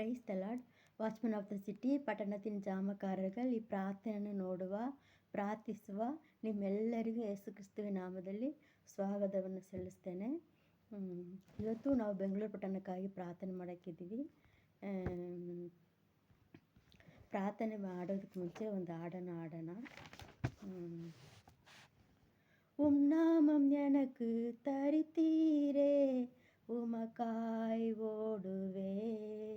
Praise the lord. Watchman of the city, ಪಟ್ಟಣದ ಜಾಮಕಾರர்கள் ಈ ಪ್ರಾರ್ಥನೆಯನ್ನು ನೋಡುವ, ಪ್ರಾರ್ಥಿಸುವ ನಿಮ್ಮೆಲ್ಲರಿಗೂ ಯೇಸು ಕ್ರಿಸ್ತುವಿನ ನಾಮದಲ್ಲಿ ಸ್ವಾಗತವನ್ನು ಸಲ್ಲಿಸ್ತೇನೆ. ಇವತ್ತು ನಾವು ಬೆಂಗಳೂರು ಪಟ್ಟಣಕ್ಕಾಗಿ ಪ್ರಾರ್ಥನೆ ಮಾಡೋಕ್ಕಿದ್ದೀವಿ. ಪ್ರಾರ್ಥನೆ ಮಾಡೋದಕ್ಕೆ ಮುಂಚೆ ಒಂದು ಹಾಡನ್ನು ஆடோಣ. நாமம் எனக்கு தரித்தீரே, உமக்காய் ஓடுவேன்,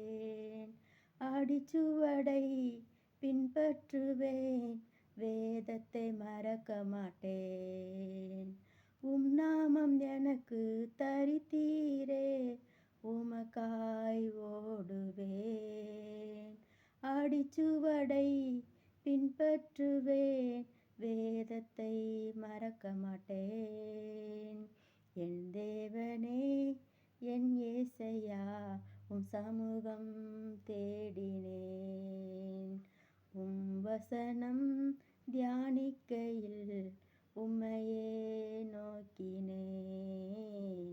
அடிச்சுவடை பின்பற்றுவேன், வேதத்தை மறக்க மாட்டேன். நாமம் எனக்கு தரித்தீரே, உமக்காய் ஓடுவேன், அடிச்சுவடை பின்பற்றுவேன், வேதத்தை மறக்க மாட்டேன். என் தேவனே, என் ஏசையா, உம் சமூகம் தேடினேன். உம் வசனம் தியானிக்கையில் உம்மையே நோக்கினேன்,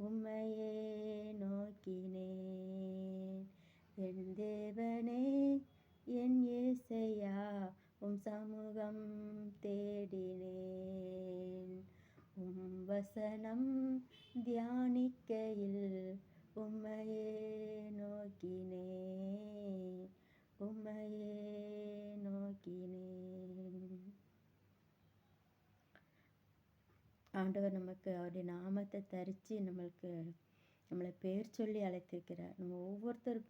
உம்மையே நோக்கினேன். என் தேவனே, என் ஏசையா, உம் சமூகம் தேடினேன். உம் வசனம் தியானிக்கையில் உம்மையே நோக்கினேன், உம்மையே நோக்கினேன். ஆண்டவர் நமக்கு அவருடைய நாமத்தை தரித்து நம்மளை பேர் சொல்லி அழைத்திருக்கிறார். நம்ம ஒவ்வொருத்தர்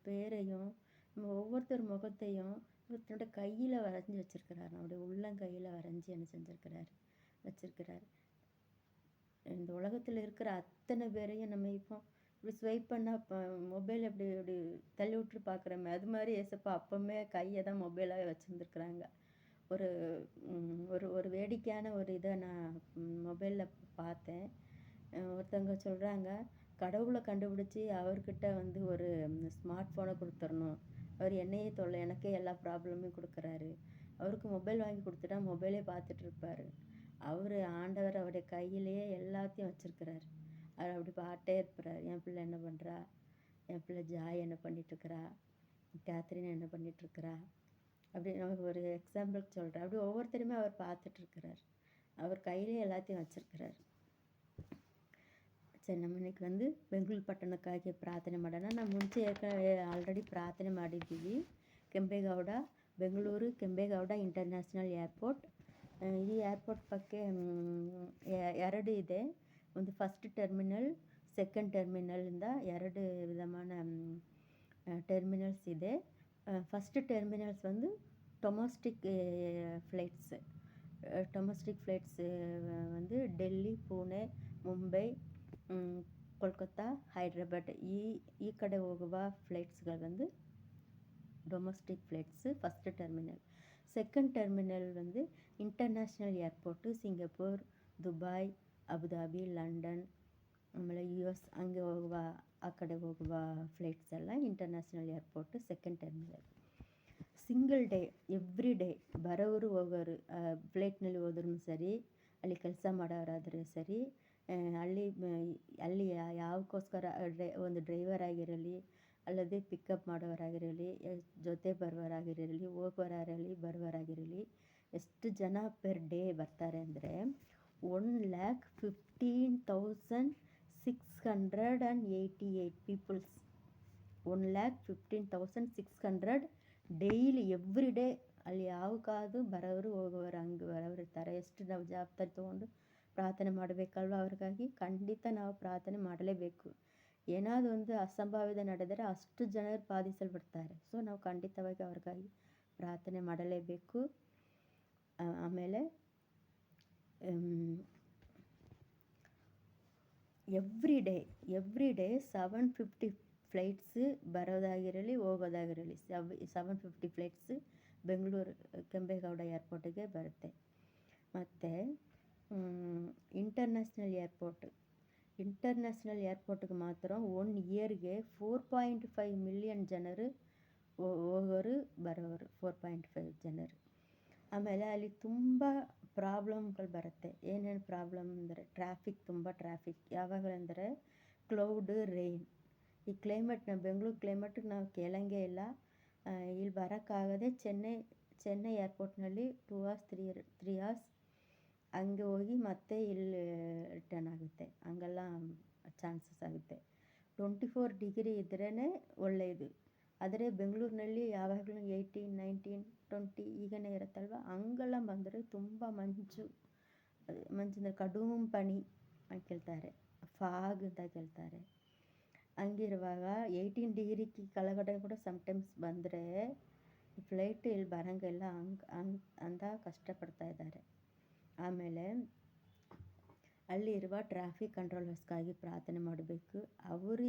பேரையும், நம்ம ஒவ்வொருத்தர் முகத்தையும் தன்னோட கையில் வரைஞ்சி வச்சுருக்கிறார். நம்முடைய உள்ளங்கையில் வரைஞ்சி என்ன செஞ்சுருக்கிறார், வச்சுருக்கிறார். இந்த உலகத்தில் இருக்கிற அத்தனை பேரையும் நம்ம இப்போ இப்படி ஸ்வைப் பண்ணால் மொபைல் அப்படி இப்படி தள்ளி விட்டு பார்க்குறோமே, அது மாதிரி ஏசப்பா அப்போவுமே கையை தான் மொபைலாகவே வச்சுருந்துருக்குறாங்க. ஒரு ஒரு ஒரு வேடிக்கையான ஒரு இதை நான் மொபைலில் பார்த்தேன். ஒருத்தவங்க சொல்கிறாங்க, கடவுளை கண்டுபிடிச்சி அவர்கிட்ட ஒரு ஸ்மார்ட் ஃபோனை கொடுத்துடணும், அவர் என்னையே எனக்கே எல்லா ப்ராப்ளமும் கொடுக்குறாரு, அவருக்கு மொபைல் வாங்கி கொடுத்துட்டா மொபைலே பார்த்துட்டு இருப்பார். ஆண்டவர் அவருடைய கையிலேயே எல்லாத்தையும் வச்சுருக்கிறார். அவர் அப்படி பாட்டே இருப்பார். என் பிள்ளை என்ன பண்ணுறா, என் பிள்ளை ஜாய் என்ன பண்ணிகிட்ருக்கிறா, கேத்ரின் என்ன பண்ணிகிட்ருக்கிறா, அப்படி நமக்கு ஒரு எக்ஸாம்பிளுக்கு சொல்கிறேன். அப்படி ஒவ்வொருத்தருமே அவர் பார்த்துட்ருக்கிறார். அவர் கையிலே எல்லாத்தையும் வச்சுருக்கிறார். ಸರಿ, ನಮ್ಮ ಇನ್ನைக்கு ಬೆಂಗಳೂರು ಪಟ್ಟಣಕ್ಕಾಗಿ ಪ್ರಾರ್ಥನೆ ಮಾಡೋಣ. ನಾವು ಮುಂಚೆ ಆಲ್ರೆಡಿ ಪ್ರಾರ್ಥನೆ ಮಾಡಿದ್ದೀವಿ. Kempegowda, Bengaluru Kempegowda international airport. ಈ ಏರ್ಪೋರ್ಟ್ ಬಗ್ಗೆ ಎರಡು ಇದೆ. ಒಂದು ಫಸ್ಟ್ ಟರ್ಮಿನಲ್, ಸೆಕೆಂಡ್ ಟರ್ಮಿನಲಿಂದ ಎರಡು ವಿಧமான ಟರ್ಮಿನಲ್ಸ್ ಇದೆ. First terminals domestic flights. Domestic flights Delhi, Pune, Mumbai, Kolkata, Hyderabad ಈ ಕಡೆ ಹೋಗುವ ಫ್ಲೈಟ್ಸ್ಗಳು domestic flights first terminal. Second terminal international airport, Singapore, Dubai, Abu Dhabi, London, ಆಮೇಲೆ US ಹಂಗೆ ಆ ಕಡೆ ಹೋಗುವ ಫ್ಲೈಟ್ಸ್ ಎಲ್ಲ international airport second terminal. Single day, every day ಬರೋರು ಹೋಗೋರು ಫ್ಲೈಟ್ನಲ್ಲಿ ಹೋದ್ರೂ ಸರಿ, ಅಲ್ಲಿ ಕೆಲಸ ಮಾಡೋರಾದರೂ ಸರಿ, ಅಲ್ಲಿ ಯಾವಕ್ಕೋಸ್ಕರ ಒಂದು ಡ್ರೈವರ್ ಆಗಿರಲಿ, ಅಲ್ಲದೆ ಪಿಕಪ್ ಮಾಡೋರಾಗಿರಲಿ, ಜೊತೆ ಬರುವವರಾಗಿರಲಿ, ಹೋಗೋರಾಗಿರಲಿ, ಬರುವವರಾಗಿರಲಿ, ಎಷ್ಟು ಜನ ಪರ್ ಡೇ ಬರ್ತಾರೆ ಅಂದರೆ 1,15,688 ಪೀಪಲ್ಸ್. 1,15,600 ಡೈಲಿ ಎವ್ರಿ ಡೇ ಅಲ್ಲಿ ಯಾವಕ್ಕಾದ್ರೂ ಬರೋರು ಹೋಗೋರು ಹಂಗೆ ಬರೋರು ಇರ್ತಾರೆ. ಎಷ್ಟು ನಾವು ಜವಾಬ್ದಾರಿ ತೊಗೊಂಡು ಪ್ರಾರ್ಥನೆ ಮಾಡಬೇಕಲ್ವ ಅವ್ರಿಗಾಗಿ. ಖಂಡಿತ ನಾವು ಪ್ರಾರ್ಥನೆ ಮಾಡಲೇಬೇಕು. ಏನಾದರೂ ಒಂದು ಅಸಂಭಾವಿತ ನಡೆದರೆ ಅಷ್ಟು ಜನರು ಬಾಧಿಸಲ್ಪಡ್ತಾರೆ. ಸೊ ನಾವು ಖಂಡಿತವಾಗಿ ಅವ್ರಿಗಾಗಿ ಪ್ರಾರ್ಥನೆ ಮಾಡಲೇಬೇಕು. ಆಮೇಲೆ ಎವ್ರಿ ಡೇ 750 ಫ್ಲೈಟ್ಸ್ ಬರೋದಾಗಿರಲಿ, ಹೋಗೋದಾಗಿರಲಿ, 750 ಫ್ಲೈಟ್ಸ್ ಬೆಂಗಳೂರು ಕೆಂಪೇಗೌಡ ಏರ್ಪೋರ್ಟಿಗೆ ಬರುತ್ತೆ. ಮತ್ತು ಇಂಟರ್ನ್ಯಾಷನಲ್ ಏರ್ಪೋರ್ಟ್ಗೆ ಮಾತ್ರ 1 ಇಯರ್ಗೆ 4.5 ಮಿಲಿಯನ್ ಜನರು ಹೋಗೋರು ಬರೋರು, 4.5 ಜನರು. ಆಮೇಲೆ ಅಲ್ಲಿ ತುಂಬ ಪ್ರಾಬ್ಲಮ್ಗಳು ಬರುತ್ತೆ. ಏನೇನು ಪ್ರಾಬ್ಲಮ್ ಅಂದರೆ ಟ್ರಾಫಿಕ್, ತುಂಬ ಟ್ರಾಫಿಕ್. ಯಾವಾಗಲೆಂದರೆ ಕ್ಲೌಡ್, ರೈನ್ ಈ ಕ್ಲೈಮೇಟ್ ನಾವು ಬೆಂಗಳೂರು ಕ್ಲೈಮೇಟಿಗೆ ನಾವು ಕೇಳಂಗೆ ಇಲ್ಲ. ಇಲ್ಲಿ ಬರೋಕ್ಕಾಗದೆ ಚೆನ್ನೈ ಏರ್ಪೋರ್ಟ್ನಲ್ಲಿ 2 ಅವರ್ಸ್ 3 ಅವರ್ಸ್ ಹಂಗೆ ಹೋಗಿ ಮತ್ತೆ ಇಲ್ಲಿ ರಿಟರ್ನ್ ಆಗುತ್ತೆ. ಹಂಗೆಲ್ಲ ಚಾನ್ಸಸ್ ಆಗುತ್ತೆ. 24 ಡಿಗ್ರಿ ಇದ್ರೇ ಒಳ್ಳೆಯದು. ಆದರೆ ಬೆಂಗಳೂರಿನಲ್ಲಿ ಯಾವಾಗಲೂ 18, 19, 20 ಹೀಗೇ ಇರುತ್ತಲ್ವ. ಹಂಗೆಲ್ಲ ಬಂದರೆ ತುಂಬ ಮಂಜಿನ ಕಡುಮ್ ಪನಿ ಅಂತ ಕೇಳ್ತಾರೆ, ಫಾಗ್ ಅಂತ ಕೇಳ್ತಾರೆ. ಹಂಗಿರುವಾಗ 18 ಡಿಗ್ರಿ ಕೆಳಗಡೆ ಕೂಡ ಸಮ್ಟೈಮ್ಸ್ ಬಂದರೆ ಫ್ಲೈಟ್ ಇಲ್ಲಿ ಬರೋಂಗಿಲ್ಲ. ಅಂತ ಕಷ್ಟಪಡ್ತಾ ಇದ್ದಾರೆ. ಆಮೇಲೆ ಅಲ್ಲಿರುವ ಟ್ರಾಫಿಕ್ ಕಂಟ್ರೋಲರ್ಸ್ಗಾಗಿ ಪ್ರಾರ್ಥನೆ ಮಾಡಬೇಕು. ಅವರು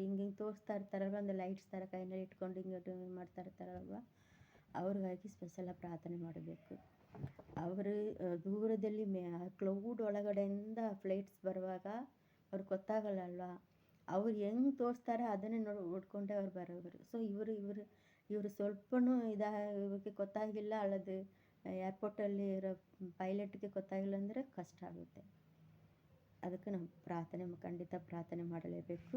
ಹಿಂಗೆ ತೋರಿಸ್ತಾ ಇರ್ತಾರಲ್ವ, ಒಂದು ಲೈಟ್ಸ್ ಥರ ಕೈನಲ್ಲಿ ಇಟ್ಕೊಂಡು ಹಿಂಗೆ ಮಾಡ್ತಾ ಇರ್ತಾರಲ್ವ, ಅವ್ರಿಗಾಗಿ ಸ್ಪೆಷಲಾಗಿ ಪ್ರಾರ್ಥನೆ ಮಾಡಬೇಕು. ಅವರು ದೂರದಲ್ಲಿ ಕ್ಲೌಡ್ ಒಳಗಡೆಯಿಂದ ಫ್ಲೈಟ್ಸ್ ಬರುವಾಗ ಅವ್ರಿಗೆ ಗೊತ್ತಾಗಲ್ಲ ಅಲ್ವಾ, ಅವ್ರು ಹೆಂಗೆ ತೋರಿಸ್ತಾರೆ ಅದನ್ನೇ ನೋಡ್ಕೊಂಡೆ ಅವ್ರು ಬರೋವರು. ಸೊ ಇವರು ಸ್ವಲ್ಪನೂ ಇವ್ರಿಗೆ ಗೊತ್ತಾಗಿಲ್ಲ, ಅಲ್ಲದು ಏರ್ಪೋರ್ಟಲ್ಲಿ ಇರೋ ಪೈಲಟ್ಗೆ ಗೊತ್ತಾಗಿಲ್ಲ ಅಂದರೆ ಕಷ್ಟ ಆಗುತ್ತೆ. ಅದಕ್ಕೆ ನಾವು ಖಂಡಿತ ಪ್ರಾರ್ಥನೆ ಮಾಡಲೇಬೇಕು.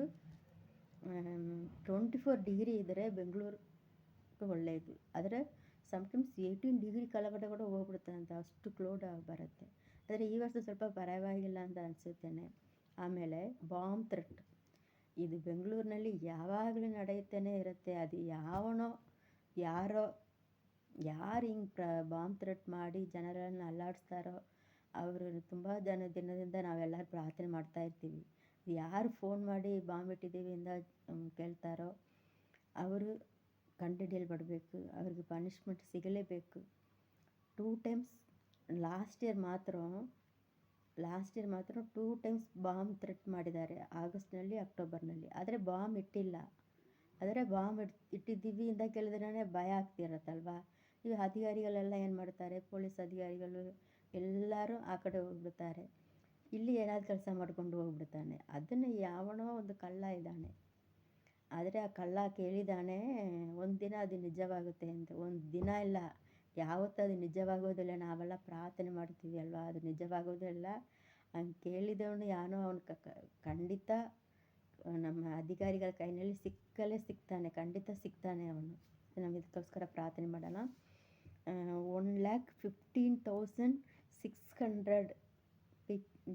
24 ಡಿಗ್ರಿ ಇದ್ದರೆ ಬೆಂಗಳೂರು ಒಳ್ಳೆಯದು. ಆದರೆ ಸಮ್ಟೈಮ್ಸ್ 18 ಡಿಗ್ರಿ ಕೆಳಗಡೆ ಕೂಡ ಹೋಗ್ಬಿಡುತ್ತೆ ಅಂತ, ಅಷ್ಟು ಕ್ಲೌಡ್ ಬರುತ್ತೆ. ಆದರೆ ಈ ವರ್ಷ ಸ್ವಲ್ಪ ಪರವಾಗಿಲ್ಲ ಅಂತ ಅನಿಸುತ್ತೇನೆ. ಆಮೇಲೆ ಬಾಂಬ್ ಥ್ರೆಟ್ ಇದು ಬೆಂಗಳೂರಿನಲ್ಲಿ ಯಾವಾಗಲೂ ನಡೆಯುತ್ತಲೇ ಇರುತ್ತೆ. ಅದು ಯಾರು ಹಿಂಗೆ ಬಾಂಬ್ ಥ್ರೆಟ್ ಮಾಡಿ ಜನರನ್ನು ಅಲ್ಲಾಡಿಸ್ತಾರೋ ಅವರು ತುಂಬ ದಿನದಿಂದ ನಾವೆಲ್ಲರೂ ಪ್ರಾರ್ಥನೆ ಮಾಡ್ತಾಯಿರ್ತೀವಿ. ಯಾರು ಫೋನ್ ಮಾಡಿ ಬಾಂಬ್ ಇಟ್ಟಿದ್ದೀವಿ ಅಂತ ಕೇಳ್ತಾರೋ ಅವರು ಕಂಡುಹಿಡಿಯಲ್ಪಡಬೇಕು. ಅವ್ರಿಗೆ ಪನಿಷ್ಮೆಂಟ್ ಸಿಗಲೇಬೇಕು. 2 ಟೈಮ್ಸ್ ಲಾಸ್ಟ್ ಇಯರ್ ಮಾತ್ರ 2 ಟೈಮ್ಸ್ ಬಾಂಬ್ ಥ್ರೆಟ್ ಮಾಡಿದ್ದಾರೆ, ಆಗಸ್ಟ್ನಲ್ಲಿ, ಅಕ್ಟೋಬರ್ನಲ್ಲಿ. ಆದರೆ ಬಾಂಬ್ ಇಟ್ಟಿಲ್ಲ. ಆದರೆ ಬಾಂಬ್ ಇಟ್ಟಿದ್ದೀವಿ ಅಂತ ಕೇಳಿದ್ರೇ ಭಯ ಆಗ್ತಿರತ್ತಲ್ವ. ಈಗ ಅಧಿಕಾರಿಗಳೆಲ್ಲ ಏನು ಮಾಡ್ತಾರೆ, ಪೊಲೀಸ್ ಅಧಿಕಾರಿಗಳು ಎಲ್ಲರೂ ಆ ಕಡೆ ಹೋಗ್ಬಿಡ್ತಾರೆ. ಇಲ್ಲಿ ಏನಾದ್ರು ಕೆಲಸ ಮಾಡ್ಕೊಂಡು ಹೋಗ್ಬಿಡ್ತಾನೆ. ಅದನ್ನು ಯಾವನೋ ಒಂದು ಕಳ್ಳ ಇದ್ದಾನೆ. ಆದರೆ ಆ ಕಳ್ಳ ಕೇಳಿದಾನೆ ಒಂದಿನ ಅದು ನಿಜವಾಗುತ್ತೆ ಅಂತ. ಒಂದು ದಿನ ಇಲ್ಲ, ಯಾವತ್ತೂ ಅದು ನಿಜವಾಗೋದಿಲ್ಲ. ನಾವೆಲ್ಲ ಪ್ರಾರ್ಥನೆ ಮಾಡ್ತೀವಿ ಅಲ್ವಾ, ಅದು ನಿಜವಾಗೋದಿಲ್ಲ. ಹಂಗೆ ಕೇಳಿದವನು ಯಾವನೋ ಅವನು ಖಂಡಿತ ನಮ್ಮ ಅಧಿಕಾರಿಗಳ ಕೈಯಲ್ಲಿ ಸಿಗ್ತಾನೆ, ಖಂಡಿತ ಸಿಗ್ತಾನೆ ಅವನು. ನಾವು ಇದಕ್ಕೋಸ್ಕರ ಪ್ರಾರ್ಥನೆ ಮಾಡೋಣ. 1,15,600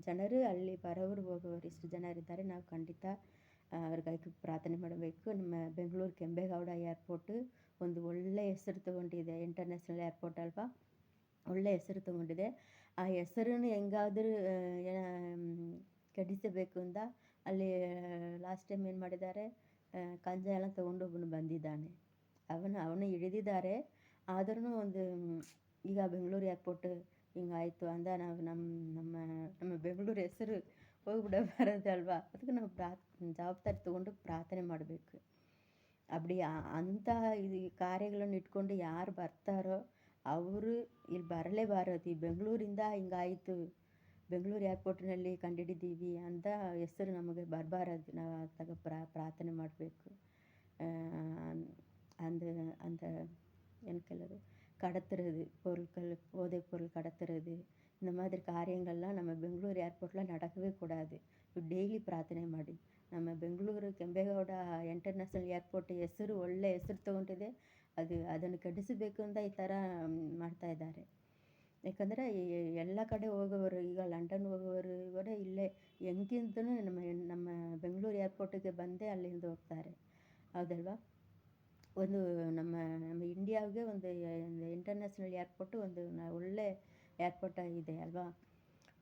ಜನರು ಅಲ್ಲಿ ಬರೋರು ಹೋಗೋರು, ಇಷ್ಟು ಜನರಿದ್ದಾರೆ. ನಾವು ಖಂಡಿತ ಅವ್ರಿಗಾಗಿ ಪ್ರಾರ್ಥನೆ ಮಾಡಬೇಕು. ನಮ್ಮ ಬೆಂಗಳೂರು ಕೆಂಪೇಗೌಡ ಏರ್ಪೋರ್ಟು ಒಂದು ಒಳ್ಳೆಯ ಹೆಸರು ತೊಗೊಂಡಿದೆ. ಇಂಟರ್ನ್ಯಾಷನಲ್ ಏರ್ಪೋರ್ಟ್ ಅಲ್ವಾ, ಒಳ್ಳೆಯ ಹೆಸರು ತೊಗೊಂಡಿದೆ. ಆ ಹೆಸರನ್ನು ಹೆಂಗಾದರೂ ಕೆಡಿಸಬೇಕು ಅಂತ ಅಲ್ಲಿ ಲಾಸ್ಟ್ ಟೈಮ್ ಏನು ಮಾಡಿದ್ದಾರೆ, ಕഞ്ചಾ ಎಲ್ಲ ತೊಗೊಂಡು ಬಂದಿದ್ದಾನೆ. ಅವನು ಹಿಡಿದಿದ್ದಾರೆ. ಆದ್ರೂ ಒಂದು ಈಗ ಬೆಂಗಳೂರು ಏರ್ಪೋರ್ಟ್ ಹಿಂಗಾಯಿತು ಅಂದ ನಾವು ನಮ್ಮ ಬೆಂಗಳೂರು ಹೆಸರು ಹೋಗ್ಬಿಡಬಾರದಲ್ವಾ. ಅದಕ್ಕೆ ನಾವು ಜವಾಬ್ದಾರಿ ತೊಗೊಂಡು ಪ್ರಾರ್ಥನೆ ಮಾಡಬೇಕು. ಅಂತಹ ಇದು ಕಾರ್ಯಗಳನ್ನು ಇಟ್ಕೊಂಡು ಯಾರು ಬರ್ತಾರೋ ಅವರು ಇಲ್ಲಿ ಬರಲೇಬಾರದು. ಈ ಬೆಂಗಳೂರಿಂದ ಹಿಂಗಾಯಿತು, ಬೆಂಗಳೂರು ಏರ್ಪೋರ್ಟ್ನಲ್ಲಿ ಕಂಡುಹಿಡಿದೀವಿ ಅಂತ ಹೆಸರು ನಮಗೆ ಬರಬಾರದು. ನಾವು ಆದಾಗ ಪ್ರಾರ್ಥನೆ ಮಾಡಬೇಕು. அந்த ಏನು ಕೆಲವರು கடத்துறது, போதைப் பொருள் கடத்துறது, இந்த மாதிரி காரியங்கள்லாம் நம்ம பெங்களூர் ஏர்போர்ட்டில் நடக்கவே கூடாது. ಡೈಲಿ ಪ್ರಾರ್ಥನೆ ಮಾಡಿ. ನಮ್ಮ ಬೆಂಗಳೂರು ಕೆಂಪೇಗೌಡ ಇಂಟರ್ನ್ಯಾಷನಲ್ ಏರ್ಪೋರ್ಟ್ ಒಳ್ಳೆ ಹೆಸರು ತೊಗೊಂಡಿದೆ. ಅದನ್ನು ಕೆಡಿಸಬೇಕು ಅಂತ ಈ ಥರ ಮಾಡ್ತಾಯಿದ್ದಾರೆ. ಯಾಕಂದರೆ ಎಲ್ಲ ಕಡೆ ಹೋಗೋವರು, ಈಗ ಲಂಡನ್ ಹೋಗೋವರು ಕೂಡ ಇಲ್ಲೇ ಹೆಂಗಿಂತನೂ ನಮ್ಮ ಬೆಂಗಳೂರು ಏರ್ಪೋರ್ಟಿಗೆ ಬಂದೇ ಅಲ್ಲಿಂದ ಹೋಗ್ತಾರೆ, ಹೌದಲ್ವಾ. ಒಂದು ನಮ್ಮ ಇಂಡಿಯಾವಿಗೆ ಒಂದು ಇಂಟರ್ನ್ಯಾಷನಲ್ ಏರ್ಪೋರ್ಟು ಒಂದು ಒಳ್ಳೆ ಏರ್ಪೋರ್ಟ್ ಇದೆ ಅಲ್ವಾ.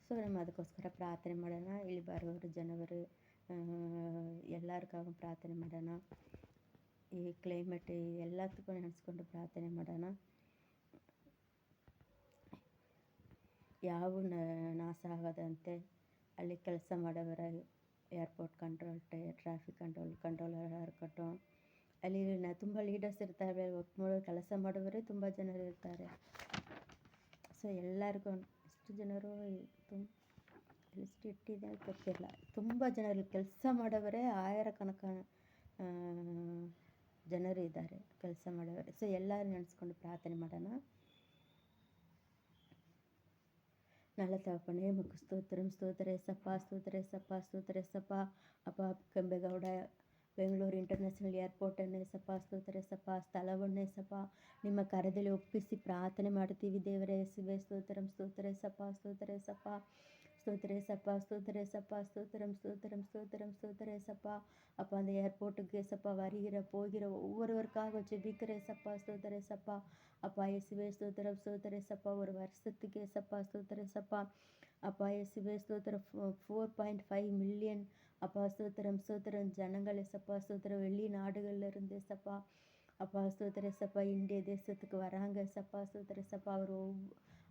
ಸೊ ನಮ್ಮ ಅದಕ್ಕೋಸ್ಕರ ಪ್ರಾರ್ಥನೆ ಮಾಡೋಣ. ಇಲ್ಲಿ ಬರೋರು ಜನವರು ಎಲ್ಲರಿಗಾಗಿ ಪ್ರಾರ್ಥನೆ ಮಾಡೋಣ. ಈ ಕ್ಲೈಮೇಟ್ ಎಲ್ಲದಕ್ಕೂ ನೆನೆಸ್ಕೊಂಡು ಪ್ರಾರ್ಥನೆ ಮಾಡೋಣ. ಯಾವ ನಾಶ ಆಗದಂತೆ ಅಲ್ಲಿ ಕೆಲಸ ಮಾಡೋವರ ಏರ್ಪೋರ್ಟ್ ಟ್ರಾಫಿಕ್ ಕಂಟ್ರೋಲರ್ ಅಲ್ಲಿ ತುಂಬ ಲೀಡರ್ಸ್ ಇರ್ತಾರೆ, ಕೆಲಸ ಮಾಡೋವರೇ ತುಂಬ ಜನರು ಇರ್ತಾರೆ. ಸೊ ಎಲ್ಲರಿಗೂ ಎಷ್ಟು ಜನರು ಎಷ್ಟು ಇಟ್ಟಿದೆ ಅಂತ ಗೊತ್ತಿಲ್ಲ, ತುಂಬ ಜನರು ಕೆಲಸ ಮಾಡೋವರೇ 1000 ಕಣಕ ಜನರು ಇದ್ದಾರೆ, ಕೆಲಸ ಮಾಡೋವರೇ. ಸೊ ಎಲ್ಲರೂ ನೆನೆಸ್ಕೊಂಡು ಪ್ರಾರ್ಥನೆ ಮಾಡೋಣ. நல்ல தகப்பனே உமக்கு ஸ்தோத்திரம் ஸ்தோத்திர ஏசப்பா ஸ்தோத்திர ஏசப்பா ஸ்தோத்திர ஏசப்பா அப்பா ಕೆಂಪೇಗೌಡ ಬೆಂಗಳೂರು ಇಂಟರ್ನ್ಯಾಷನಲ್ ಏರ್ಪೋರ್ಟ್ ಏಸಪ್ಪ ಸ್ತೋತ್ರ ಏಸಪ್ಪ ಸ್ಥಳವನ್ನು ಏಸಪ್ಪ ನಿಮ್ಮ ಕರದಲ್ಲಿ ಒಪ್ಪಿಸಿ ಪ್ರಾರ್ಥನೆ ಮಾಡ್ತೀವಿ ದೇವರೇ ಯೇಸುವೆ ಸ್ತೋತ್ರಂ ಸ್ತೋತ್ರ ಏಸಪ್ಪ ಸ್ತೋತ್ರ ಏಸಪ್ಪ ಸ್ತೋತ್ರ ಏಸಪ್ಪ ಸ್ತೋತ್ರ ಏಸಪ್ಪ ಸ್ತೋತ್ರಂ ಸ್ತೋತ್ರಂ ಸ್ತೋತ್ರಂ ಸ್ತೋತ್ರ ஏசப்பா அப்போ அந்த ஏர்போர்ட்டுக்கு ஏசப்பா வருகிற போகிற ஒவ்வொருவருக்காக ஜெபிக்கிற ஏசப்பா ஸ்தோத்திர ஏசப்பா அப்பா இயேசுவே ஸ்தோத்திரம் ஸ்தோத்திர ஏசப்பா ஒரு வருஷத்துக்கு ஏசப்பா ஸ்தோத்திர ஏசப்பா அப்பா இயேசுவே ஸ்தோத்திரம் 4.5 மில்லியன் அப்பா ஸ்தோத்திரம் ஸ்தோத்திரம் ஜனங்கள் ஏசப்பா ஸ்தோத்திரம் வெளிநாடுகள்ல இருந்து ஏசப்பா அப்பா ஸ்தோத்திர ஏசப்பா இந்திய தேசத்துக்கு வராங்க ஏசப்பா ஸ்தோத்திர ஏசப்பா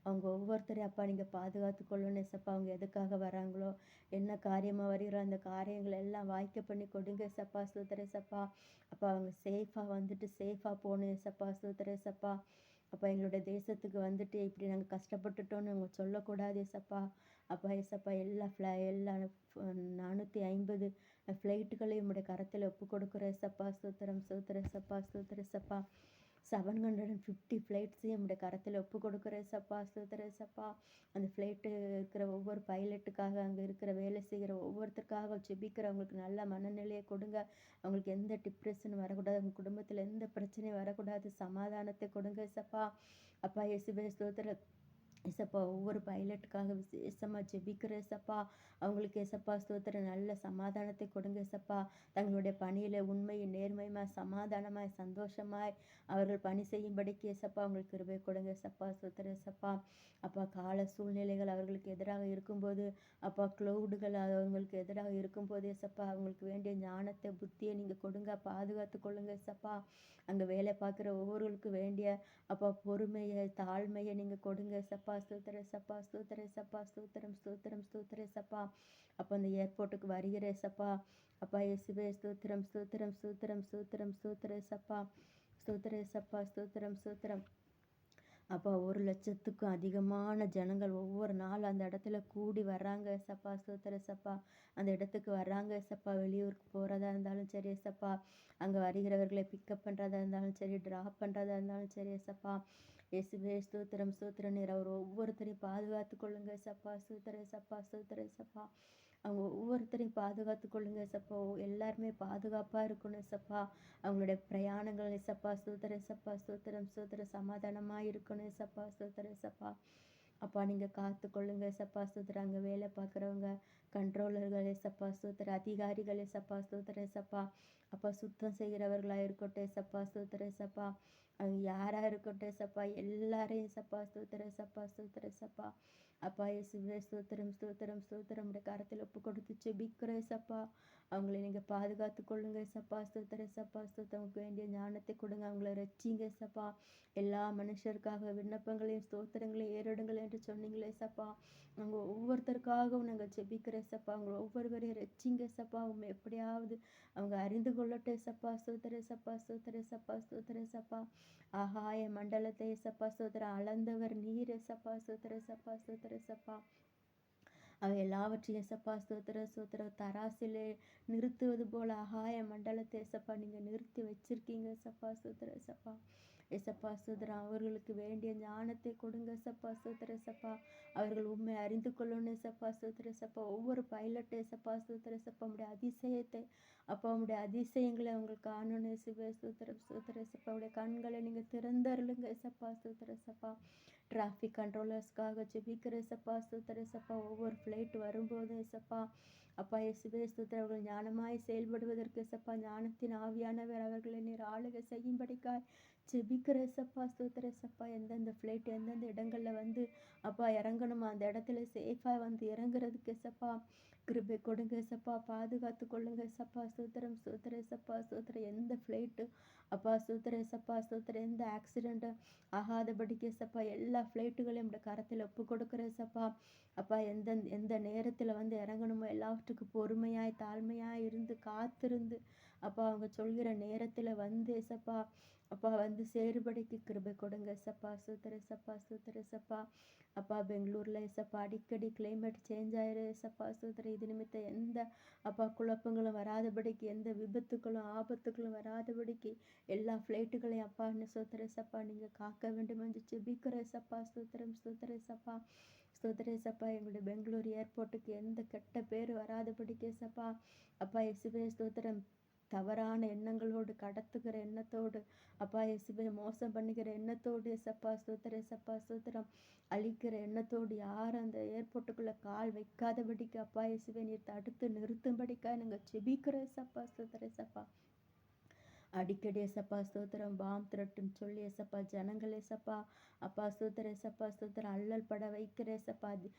அவங்க ஒவ்வொருத்தரையும் அப்பா நீங்கள் பாதுகாத்து கொள்ளணும் ஏசப்பா அவங்க எதுக்காக வராங்களோ என்ன காரியமாக வருகிறோ அந்த காரியங்களை எல்லாம் வாய்க்க பண்ணி கொடுங்க ஏசப்பா ஸ்தோத்திர ஏசப்பா அப்பா அவங்க சேஃபாக வந்துட்டு சேஃபாக போகணும் ஏசப்பா ஸ்தோத்திர ஏசப்பா அப்பா எங்களுடைய தேசத்துக்கு வந்துட்டு இப்படி நாங்கள் கஷ்டப்பட்டுட்டோன்னு அவங்க சொல்லக்கூடாது ஏசப்பா அப்பா ஏசப்பா எல்லா 450 ஃப்ளைட்டுகளையும் உங்களுடைய கரத்தில் ஒப்பு கொடுக்குற ஏசப்பா ஸ்தோத்திரம் ஸ்தோத்திர ஏசப்பா ஸ்தோத்திர ஏசப்பா 750 ஃப்ளைட்ஸையும் நம்முடைய கரத்தில் ஒப்பு கொடுக்குற ஏசப்பா ஸ்தோத்திர ஏசப்பா அந்த ஃப்ளைட்டு இருக்கிற ஒவ்வொரு பைலட்டுக்காக அங்கே இருக்கிற வேலை செய்கிற ஒவ்வொருத்தருக்காக ஜெபிக்கிறவங்களுக்கு நல்ல மனநிலையை கொடுங்க அவங்களுக்கு எந்த டிப்ரெஷன் வரக்கூடாது அவங்க குடும்பத்தில் எந்த பிரச்சனையும் வரக்கூடாது சமாதானத்தை கொடுங்க ஏசப்பா அப்பா இயேசுவே ஸ்தோத்திர ஏசப்பா ஒவ்வொரு பைலட்டுக்காக விசேஷமாக ஜெபிக்கிற ஏசப்பா அவங்களுக்கு ஏசப்பா ஸ்தோத்திர நல்ல சமாதானத்தை கொடுங்க ஏசப்பா தங்களுடைய பணியில் உண்மையும் நேர்மையுமாய் சமாதானமாய் சந்தோஷமாய் அவர்கள் பணி செய்யும்படிக்கு ஏசப்பா அவங்களுக்கு கிருபை கொடுங்க ஏசப்பா ஸ்தோத்திர ஏசப்பா அப்பா கால சூழ்நிலைகள் அவர்களுக்கு எதிராக இருக்கும்போது அப்பா க்ளவுடுகள் அவங்களுக்கு எதிராக இருக்கும்போது ஏசப்பா அவங்களுக்கு வேண்டிய ஞானத்தை புத்தியை நீங்கள் கொடுங்க பாதுகாத்து கொள்ளுங்க ஏசப்பா அங்கே வேலை பார்க்குற ஒவ்வொருவருக்கும் வேண்டிய அப்பா பொறுமையை தாழ்மையை நீங்கள் கொடுங்க ஏசப்பா ஸ்தோத்திர ஏசப்பா ஸ்தோத்திர ஏசப்பா ஸ்தோத்திரம் ஸ்தோத்திரம் ஸ்தோத்திர ஏசப்பா அப்போ அந்த ஏர்போர்ட்டுக்கு வருகிற ஏசப்பா அப்பா இயேசுவே ஸ்தோத்திரம் ஸ்தோத்திரம் ஸ்தோத்திரம் ஸ்தோத்திரம் ஸ்தோத்திர ஏசப்பா ஸ்தோத்திர ஏசப்பா ஸ்தோத்திரம் ஸ்தோத்திரம் அப்போ 1,00,000க்கும் அதிகமான ஜனங்கள் ஒவ்வொரு நாள் அந்த இடத்துல கூடி வர்றாங்க ஏசப்பா ஸ்தோத்திர ஏசப்பா அந்த இடத்துக்கு வர்றாங்க ஏசப்பா வெளியூருக்கு போகிறதா இருந்தாலும் சரி ஏசப்பா அங்கே வருகிறவர்களை பிக்கப் பண்ணுறதா இருந்தாலும் சரி ட்ராப் பண்ணுறதா இருந்தாலும் சரி ஏசப்பா இயேசுவே ஸ்தோத்திரம் ஸ்தோத்திர நீர் அவர் ஒவ்வொருத்தரையும் பாதுகாத்து கொள்ளுங்க ஏசப்பா ஸ்தோத்திர ஏசப்பா ஸ்தோத்திர ஏசப்பா அவங்க ஒவ்வொருத்தரையும் பாதுகாத்து கொள்ளுங்க ஏசப்பா எல்லாருமே பாதுகாப்பாக இருக்கணும் ஏசப்பா அவங்களுடைய பிரயாணங்கள் ஏசப்பா ஸ்தோத்திர ஏசப்பா ஸ்தோத்திரம் ஸ்தோத்திர சமாதானமாக இருக்கணும் ஏசப்பா ஸ்தோத்திர ஏசப்பா அப்பா நீங்கள் காத்து கொள்ளுங்க ஏசப்பா ஸ்தோத்திர அங்கே வேலை பார்க்குறவங்க கண்ட்ரோலர்கள் ஏசப்பா ஸ்தோத்திர அதிகாரிகள் ஏசப்பா ஸ்தோத்திர ஏசப்பா அப்பா சுத்தம் செய்கிறவர்களாக இருக்கட்டும் ஏசப்பா ஸ்தோத்திர ஏசப்பா அவங்க யாராக இருக்கட்டும் ஏசப்பா எல்லாரையும் ஏசப்பா ஸ்தோத்திர ஏசப்பா ஸ்தோத்திர ஏசப்பா அப்பா இயேசுவே ஸ்தோத்திரம் ஸ்தோத்திரம் ஸ்தோத்திரம் உடைய கரத்தில் ஒப்பு கொடுத்து ஜெபிக்கிற ஏசப்பா அவங்களை நீங்கள் பாதுகாத்து கொள்ளுங்க ஏசப்பா ஸ்தோத்திர ஏசப்பா ஸ்தோத்திரமுக்கு வேண்டிய ஞானத்தை கொடுங்க அவங்கள ரட்சிங்க ஏசப்பா எல்லா மனுஷருக்காக விண்ணப்பங்களையும் ஸ்தோத்திரங்களையும் ஏறிடுங்கள் என்று சொன்னீங்களே ஏசப்பா அவங்க ஒவ்வொருத்தருக்காகவும் நாங்கள் ஜெபிக்கிற ஏசப்பா அவங்க ஒவ்வொருவரையும் ரட்சிங்க ஏசப்பா அவங்க எப்படியாவது அவங்க அறிந்து கொள்ளட்டும் ஏசப்பா ஸ்தோத்திர ஏசப்பா ஸ்தோத்திர ஏசப்பா ஸ்தோத்திர ஏசப்பா ஆகாய மண்டலத்தை ஏசப்பா ஸ்தோத்திர அளந்தவர் நீர் ஏசப்பா ஸ்தோத்திர ஏசப்பா ஸ்தோத்திர ஏசப்பா அவை எல்லாவற்றையும் ஏசப்பா ஸ்தோத்திர ஸ்தோத்திர தராசிலே நிறுத்துவது போல ஆகாய மண்டலத்தை ஏசப்பா நீங்கள் நிறுத்தி வச்சிருக்கீங்க ஏசப்பா ஸ்தோத்திர ஏசப்பா ஏசப்பா ஸ்தோத்திரம் அவர்களுக்கு வேண்டிய ஞானத்தை கொடுங்க ஏசப்பா ஸ்தோத்திர ஏசப்பா அவர்கள் உண்மை அறிந்து கொள்ளணும் ஏசப்பா ஸ்தோத்திர ஏசப்பா ஒவ்வொரு பைலட் ஏசப்பா ஸ்தோத்திர ஏசப்பா உடைய அதிசயத்தை அப்பா உடைய அதிசயங்களை அவங்களுக்கு காணணும் ஏசுவே ஸ்தோத்திரம் ஸ்தோத்திர ஏசப்பா உடைய கண்களை நீங்கள் திறந்தருளுங்க ஏசப்பா ஸ்தோத்திர ஏசப்பா டிராஃபிக் கண்ட்ரோலர்ஸ்க்காக ஜெபிக்கிற ஏசப்பா ஸ்தோத்திர ஏசப்பா ஒவ்வொரு ஃப்ளைட் வரும்போது ஏசப்பா அப்பா இயேசுவே ஸ்தோத்திர அவர்கள் ஞானமாய் செயல்படுவதற்கு ஏசப்பா ஞானத்தின் ஆவியானவர் அவர்களை நீர் ஆளுகை செய்யும்படிக்காய் ஜெபிக்கிற ஏசப்பா ஸ்தோத்திர ஏசப்பா எந்தெந்த ஃப்ளைட் எந்தெந்த இடங்களில் வந்து அப்பா இறங்கணுமா அந்த இடத்துல சேஃபாக வந்து இறங்குறதுக்கு ஏசப்பா கிருபை கொடுங்க ஏசப்பா பாதுகாத்து கொள்ளுங்க ஏசப்பா ஸ்தோத்திரம் ஸ்தோத்திர ஏசப்பா ஸ்தோத்திர எந்த ஃப்ளைட்டு அப்பா ஸ்தோத்திர ஏசப்பா ஸ்தோத்திர எந்த ஆக்சிடெண்ட்டு ஆகாதபடிக்கு ஏசப்பா எல்லா ஃப்ளைட்டுகளையும் நம்முடைய கரத்தில் ஒப்பு கொடுக்குற ஏசப்பா அப்பா எந்த எந்த நேரத்தில் வந்து இறங்கணுமோ எல்லாவற்றுக்கும் பொறுமையாய் தாழ்மையாய் இருந்து காத்திருந்து அப்பா அவங்க சொல்கிற நேரத்தில் வந்து ஏசப்பா அப்பா வந்து சேருபடிக்கு கிருபை கொடுங்க ஏசப்பா ஸ்தோத்திர ஏசப்பா ஸ்தோத்திர ஏசப்பா அப்பா பெங்களூரில் ஏசப்பா அடிக்கடி கிளைமேட் சேஞ்ச் ஆயிரு ஏசப்பா ஸ்தோத்திர இது நிமித்தம் எந்த அப்பா குழப்பங்களும் வராதபடிக்கு எந்த விபத்துக்களும் ஆபத்துக்களும் வராதபடிக்கு எல்லா ஃப்ளைட்டுகளையும் அப்பான்னு ஸ்தோத்திர ஏசப்பா நீங்கள் காக்க வேண்டும் என்று ஜெபிக்கிற ஏசப்பா ஸ்தோத்திரம் ஸ்தோத்திர ஏசப்பா ஸ்தோத்திர ஏசப்பா, எங்களுடைய பெங்களூர் ஏர்போர்ட்டுக்கு எந்த கெட்ட பேர் வராதபடிக்கு ஏசப்பா. அப்பா இயேசுவே ஸ்தோத்திரம். தவறான எண்ணங்களோடு, கடத்துகிற எண்ணத்தோடு, அப்பா இயேசுவே மோசம் பண்ணுகிற எண்ணத்தோடு ஏசப்பா ஸ்தோத்திர ஏசப்பா ஸ்தோத்திரம். அழிக்கிற எண்ணத்தோடு யாரும் அந்த ஏர்போர்ட்டுக்குள்ள கால் வைக்காதபடிக்கு அப்பா இயேசுவே நீர் தடுத்து நிறுத்தும்படிக்கா நாங்கள் ஜெபிக்கிறோம் ஏசப்பா ஸ்தோத்திர ஏசப்பா. அடிக்கடி ஏசப்பா ஸ்தோத்திரம் பாம் த்ரெட்டுன்னு சொல்லி ஏசப்பா ஜனங்கள் ஏசப்பா. அப்பா ஸ்தோத்திர ஏசப்பா ஸ்தோத்திரம் அல்லல் பட வைக்கிற ஏசப்பா.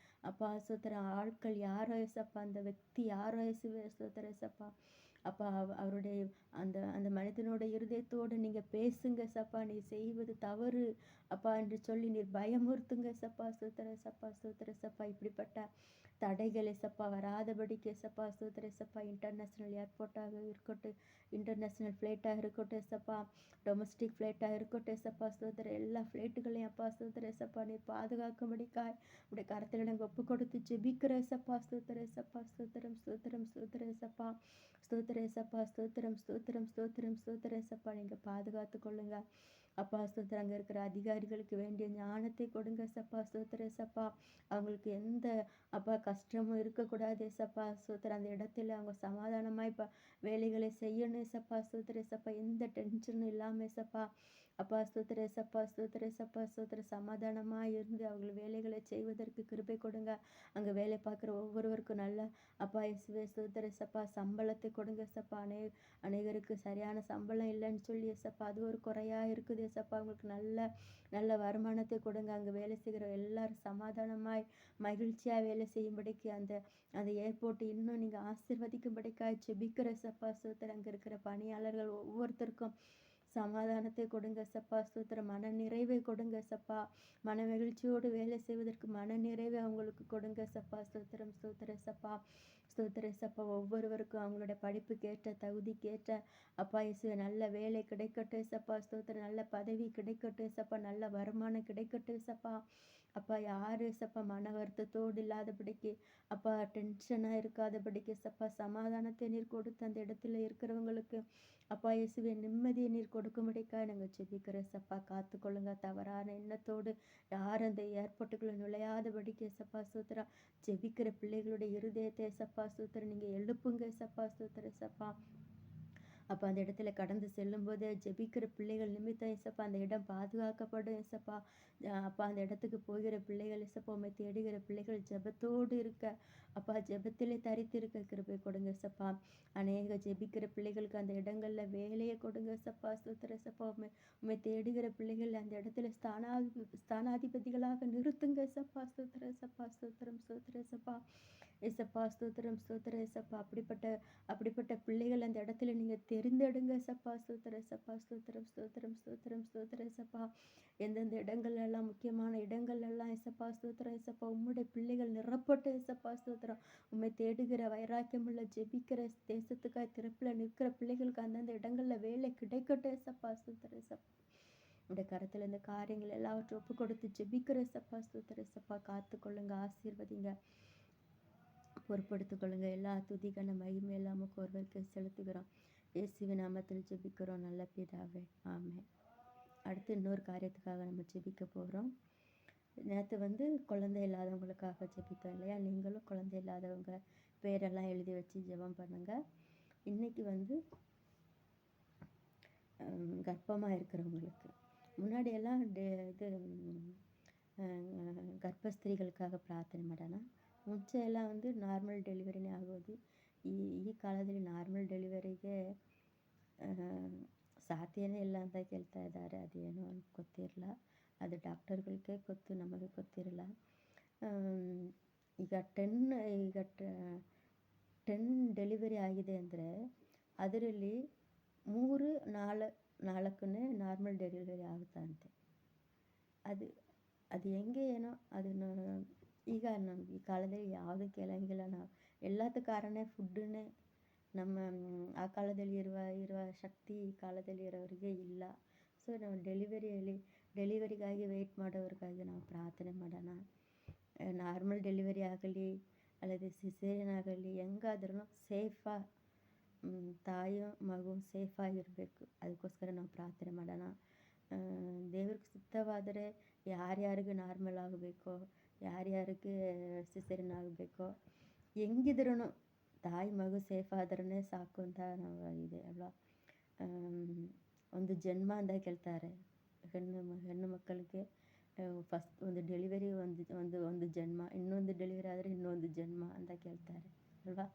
அப்பா ஸ்தோத்திரம் ஆட்கள் யாரோ ஏசப்பா, அந்த व्यक्தி யாரோ இயேசுவே ஸ்தோத்திர ஏசப்பா. அப்பா அவருடைய அந்த அந்த மனிதனோட இருதயத்தோடு நீங்கள் பேசுங்க ஏசப்பா. நீ செய்வது தவறு அப்பா என்று சொல்லி நீர் பயமுறுத்துங்க ஏசப்பா ஸ்தோத்திர ஏசப்பா ஸ்தோத்திர ஏசப்பா. இப்படிப்பட்ட தடைகள் ஏசப்பா வராதபடிக்கு ஏசப்பா ஸ்தோத்திர ஏசப்பா. இன்டர்நேஷ்னல் ஏர்போர்ட்டாக இருக்கட்டும், இன்டர்நேஷ்னல் ஃப்ளைட்டாக இருக்கட்டும் ஏசப்பா, டொமஸ்டிக் ஃப்ளைட்டாக இருக்கட்டும் ஏசப்பா ஸ்தோத்திர. எல்லா ஃப்ளைட்டுகளையும் அப்பா ஸ்தோத்திர ஏசப்பா நீர் பாதுகாக்கும்படிக்காய் உடைய கருத்தில் நாங்கள் ஒப்பு கொடுத்து ஜெபிக்கிற ஏசப்பா ஸ்தோத்திர ஏசப்பா ஸ்தோத்திரம் ஸ்தோத்திரம் ஸ்தோத்திர ஏசப்பா. ஸ்தோத்திர ஏசப்பா ஸ்தோத்திரம் ஸ்தோத்திரம் ஸ்தோத்திரம் ஸ்தோத்திர ஏசப்பா. நீங்கள் பாதுகாத்து கொள்ளுங்க அப்பா ஸ்தோத்திரம். அங்கே இருக்கிற அதிகாரிகளுக்கு வேண்டிய ஞானத்தை கொடுங்க ஏசப்பா ஸ்தோத்திர ஏசப்பா. அவங்களுக்கு எந்த அப்பா கஷ்டமும் இருக்கக்கூடாது ஏசப்பா ஸ்தோத்திரம். அந்த இடத்துல அவங்க சமாதானமாய் வேலைகளை செய்யணும் ஏசப்பா ஸ்தோத்திர ஏசப்பா. எந்த டென்ஷனும் இல்லாமல் ஏசப்பா. அப்பா ஸ்தோத்திர ஏசப்பா ஸ்தோத்திர ஏசப்பா ஸ்தோத்திர. சமாதானமாக இருந்து அவர்கள் வேலைகளை செய்வதற்கு கிருபை கொடுங்க. அங்கே வேலை பார்க்குற ஒவ்வொருவருக்கும் நல்ல அப்பா இயேசுவே ஸ்தோத்திர ஏசப்பா சம்பளத்தை கொடுங்க ஏசப்பா. அநேகருக்கு சரியான சம்பளம் இல்லைன்னு சொல்லி ஏசப்பா அது ஒரு குறையாக இருக்குது ஏசப்பா. அவங்களுக்கு நல்ல நல்ல வருமானத்தை கொடுங்க. அங்கே வேலை செய்கிற எல்லாரும் சமாதானமாய் மகிழ்ச்சியாக வேலை செய்யும்படிக்கு அந்த அந்த ஏர்போர்ட் இன்னும் நீங்கள் ஆசீர்வதிக்கும்படிக்காய் ஜெபிக்கிற ஏசப்பா ஸ்தோத்திரம். அங்கே இருக்கிற பணியாளர்கள் ஒவ்வொருத்தருக்கும் சமாதானத்தை கொடுங்க சப்பா ஸ்தோத்திரம். மன நிறைவை கொடுங்க சப்பா. மன மகிழ்ச்சியோடு வேலை செய்வதற்கு மன நிறைவை அவங்களுக்கு கொடுங்க சப்பா ஸ்தோத்திரம் ஸ்தோத்திர சப்பா ஸ்தோத்திர சப்பா. ஒவ்வொருவருக்கும் அவங்களோட படிப்புக்கேற்ற தகுதிக்கேற்ற அப்பா இயேசுவே நல்ல வேலை கிடைக்கட்டும் சப்பா ஸ்தோத்திரம். நல்ல பதவி கிடைக்கட்டும் சப்பா. நல்ல வருமானம் கிடைக்கட்டும் சப்பா. அப்பா யார் சப்பா மன வருத்தத்தோடு இல்லாதபடிக்கு அப்பா டென்ஷனாக இருக்காதபடிக்கு சப்பா சமாதானத்தை நீர் கொடுத்து அந்த இடத்துல இருக்கிறவங்களுக்கு அப்பா இயேசுவே நிம்மதியை நீர் கொடுக்கும்படிக்காக நாங்கள் ஜெபிக்கிறோம் சப்பா. காத்துக்கொள்ளுங்க தவறான எண்ணத்தோடு யார் அந்த ஏர்போர்ட்டுக்குள்ளே நுழையாதபடிக்கு சப்பா சூத்திரம். ஜெபிக்கிற பிள்ளைகளுடைய இருதயத்தை சப்பா சூத்திரம் நீங்கள் எழுப்புங்க சப்பா சூத்திர சப்பா. அப்போ அந்த இடத்துல கடந்து செல்லும்போது ஜெபிக்கிற பிள்ளைகள் நிமித்தம் ஏசப்பா அந்த இடம் பாதுகாக்கப்படும் ஏசப்பா. அப்பா அந்த இடத்துக்கு போகிற பிள்ளைகள் ஏசப்பா உண்மை தேடுகிற பிள்ளைகள் ஜெபத்தோடு இருக்க அப்பா ஜெபத்திலே தரித்திருக்க கிருபை கொடுங்க ஏசப்பா. அநேக ஜெபிக்கிற பிள்ளைகளுக்கு அந்த இடங்களில் வேலையை கொடுங்க ஏசப்பா ஸ்தோத்திர ஏசப்பா. உண்மை தேடுகிற பிள்ளைகள் அந்த இடத்துல ஸ்தானாதிபதிகளாக நிறுத்துங்க ஏசப்பா ஸ்தோத்திர ஏசப்பா ஸ்தோத்திரம் ஸ்தோத்திர ஏசப்பா. ஏசப்பா ஸ்தோத்திரம் ஸ்தோத்திர ஏசப்பா. அப்படிப்பட்ட பிள்ளைகள் அந்த இடத்துல நீங்கள் தெரிந்தெடுங்க சப்பா ஸ்தோத்திர சப்பா ஸ்தோத்திரம் ஸ்தோத்திரம் ஸ்தோத்திரம் ஸ்தோத்திர சப்பா. எந்தெந்த இடங்கள் எல்லாம் முக்கியமான இடங்கள் எல்லாம் ஏசப்பா ஸ்தோத்திரம் ஏசப்பா. உம்முடைய பிள்ளைகள் நிரப்பட்டு ஏசப்பா ஸ்தோத்திரம். உண்மை தேடுகிற வைராக்கியம் உள்ள ஜெபிக்கிற தேசத்துக்காய் திறப்பில் நிற்கிற பிள்ளைகளுக்கு அந்தந்த இடங்களில் வேலை கிடைக்கட்டும் ஏசப்பா ஸ்தோத்திர சப்பா. உடைய கரத்தில் இந்த காரியங்கள் எல்லாவற்றும் ஒப்பு கொடுத்து ஜெபிக்கிற சப்பா ஸ்தோத்திர சப்பா. காத்துக்கொள்ளுங்க, ஆசீர்வதிங்க, பொறுப்படுத்திக் கொள்ளுங்க. எல்லா துதிக்கான மகிமை எல்லாமே ஒருவருக்கு செலுத்துகிறோம். இயேசுவின் நாமத்தில் ஜெபிக்கிறோம் நல்ல பிதாவே, ஆமென். அடுத்து இன்னொரு காரியத்துக்காக நம்ம ஜெபிக்க போகிறோம். நேற்று குழந்தை இல்லாதவங்களுக்காக ஜெபித்தோம் இல்லையா? நீங்களும் குழந்தை இல்லாதவங்க பேரெல்லாம் எழுதி வச்சு ஜெபம் பண்ணுங்கள். இன்றைக்கி கர்ப்பமாக இருக்கிறவங்களுக்கு முன்னாடியெல்லாம் இது ಗರ್ಭಸ್ತ್ರೀகளுக்காக ಪ್ರಾರ್ಥನೆ ಮಾಡೋಣ. ಮುಂಚೆ ಎಲ್ಲ ನಾರ್ಮಲ್ ಡೆಲಿವರಿನೇ ಆಗೋದು. ಈ ಕಾಲದಲ್ಲಿ ನಾರ್ಮಲ್ ಡೆಲಿವರಿಗೆ ಸಾಧ್ಯನೇ ಇಲ್ಲ ಅಂತ ಕೇಳ್ತಾ ಇದ್ದಾರೆ. ಅದೇನೋ ಗೊತ್ತಿರಲ್ಲ, ಅದು ಡಾಕ್ಟರ್ಗಳಿಗೆ ಗೊತ್ತು, ನಮಗೆ ಗೊತ್ತಿರಲ್ಲ. ಈಗ 10 ಡೆಲಿವರಿ ಆಗಿದೆ ಅಂದರೆ ಅದರಲ್ಲಿ 3-4 ನಾರ್ಮಲ್ ಡೆಲಿವರಿ ಆಗುತ್ತಂತೆ. ಅದು ಹೆಂಗೆ ಏನೋ ಅದನ್ನು ಈಗ ನಮ್ಗೆ ಈ ಕಾಲದಲ್ಲಿ ಯಾವುದೂ ಕೇಳಂಗಿಲ್ಲ. ನಾವು ಎಲ್ಲದಕ್ಕೆ ಕಾರಣ ಫುಡ್ಡನ್ನೇ. ನಮ್ಮ ಆ ಕಾಲದಲ್ಲಿ ಇರುವ ಶಕ್ತಿ ಈ ಕಾಲದಲ್ಲಿ ಇರೋರಿಗೆ ಇಲ್ಲ. ಸೊ ನಾವು ಡೆಲಿವರಿಗಾಗಿ ವೆಯ್ಟ್ ಮಾಡೋರಿಗಾಗಿ ನಾವು ಪ್ರಾರ್ಥನೆ ಮಾಡೋಣ. ನಾರ್ಮಲ್ ಡೆಲಿವರಿ ಆಗಲಿ ಅಲ್ಲದೆ ಸಿಸೇರಿಯನ್ ಆಗಲಿ ಹೆಂಗಾದ್ರೂ ಸೇಫಾಗಿ ತಾಯಿಯು ಮಗು ಸೇಫಾಗಿರಬೇಕು. ಅದಕ್ಕೋಸ್ಕರ ನಾವು ಪ್ರಾರ್ಥನೆ ಮಾಡೋಣ. ದೇವ್ರಿಗೆ ಸಿದ್ಧವಾದರೆ ಯಾರ್ಯಾರಿಗೆ ನಾರ್ಮಲ್ ಆಗಬೇಕೋ ಯಾರ್ಯಾರಿಗೆ ಸಿಸೇರಿಯನ್ ಆಗಬೇಕೋ ಹೆಂಗಿದ್ರೂ ತಾಯಿ ಮಗು ಸೇಫ್ ಆದ್ರೇ ಸಾಕು ಅಂತ ನಾವು ಇದೆ ಅಲ್ವಾ. ಒಂದು ಜನ್ಮ ಅಂತ ಕೇಳ್ತಾರೆ. ಹೆಣ್ಣು ಮಕ್ಕಳಿಗೆ ಫಸ್ಟ್ ಒಂದು ಡೆಲಿವರಿ ಒಂದು ಒಂದು ಒಂದು ಜನ್ಮ, ಇನ್ನೊಂದು ಡೆಲಿವರಿ ಆದರೆ ಇನ್ನೊಂದು ಜನ್ಮ ಅಂತ ಕೇಳ್ತಾರೆ ಅಲ್ವಾ.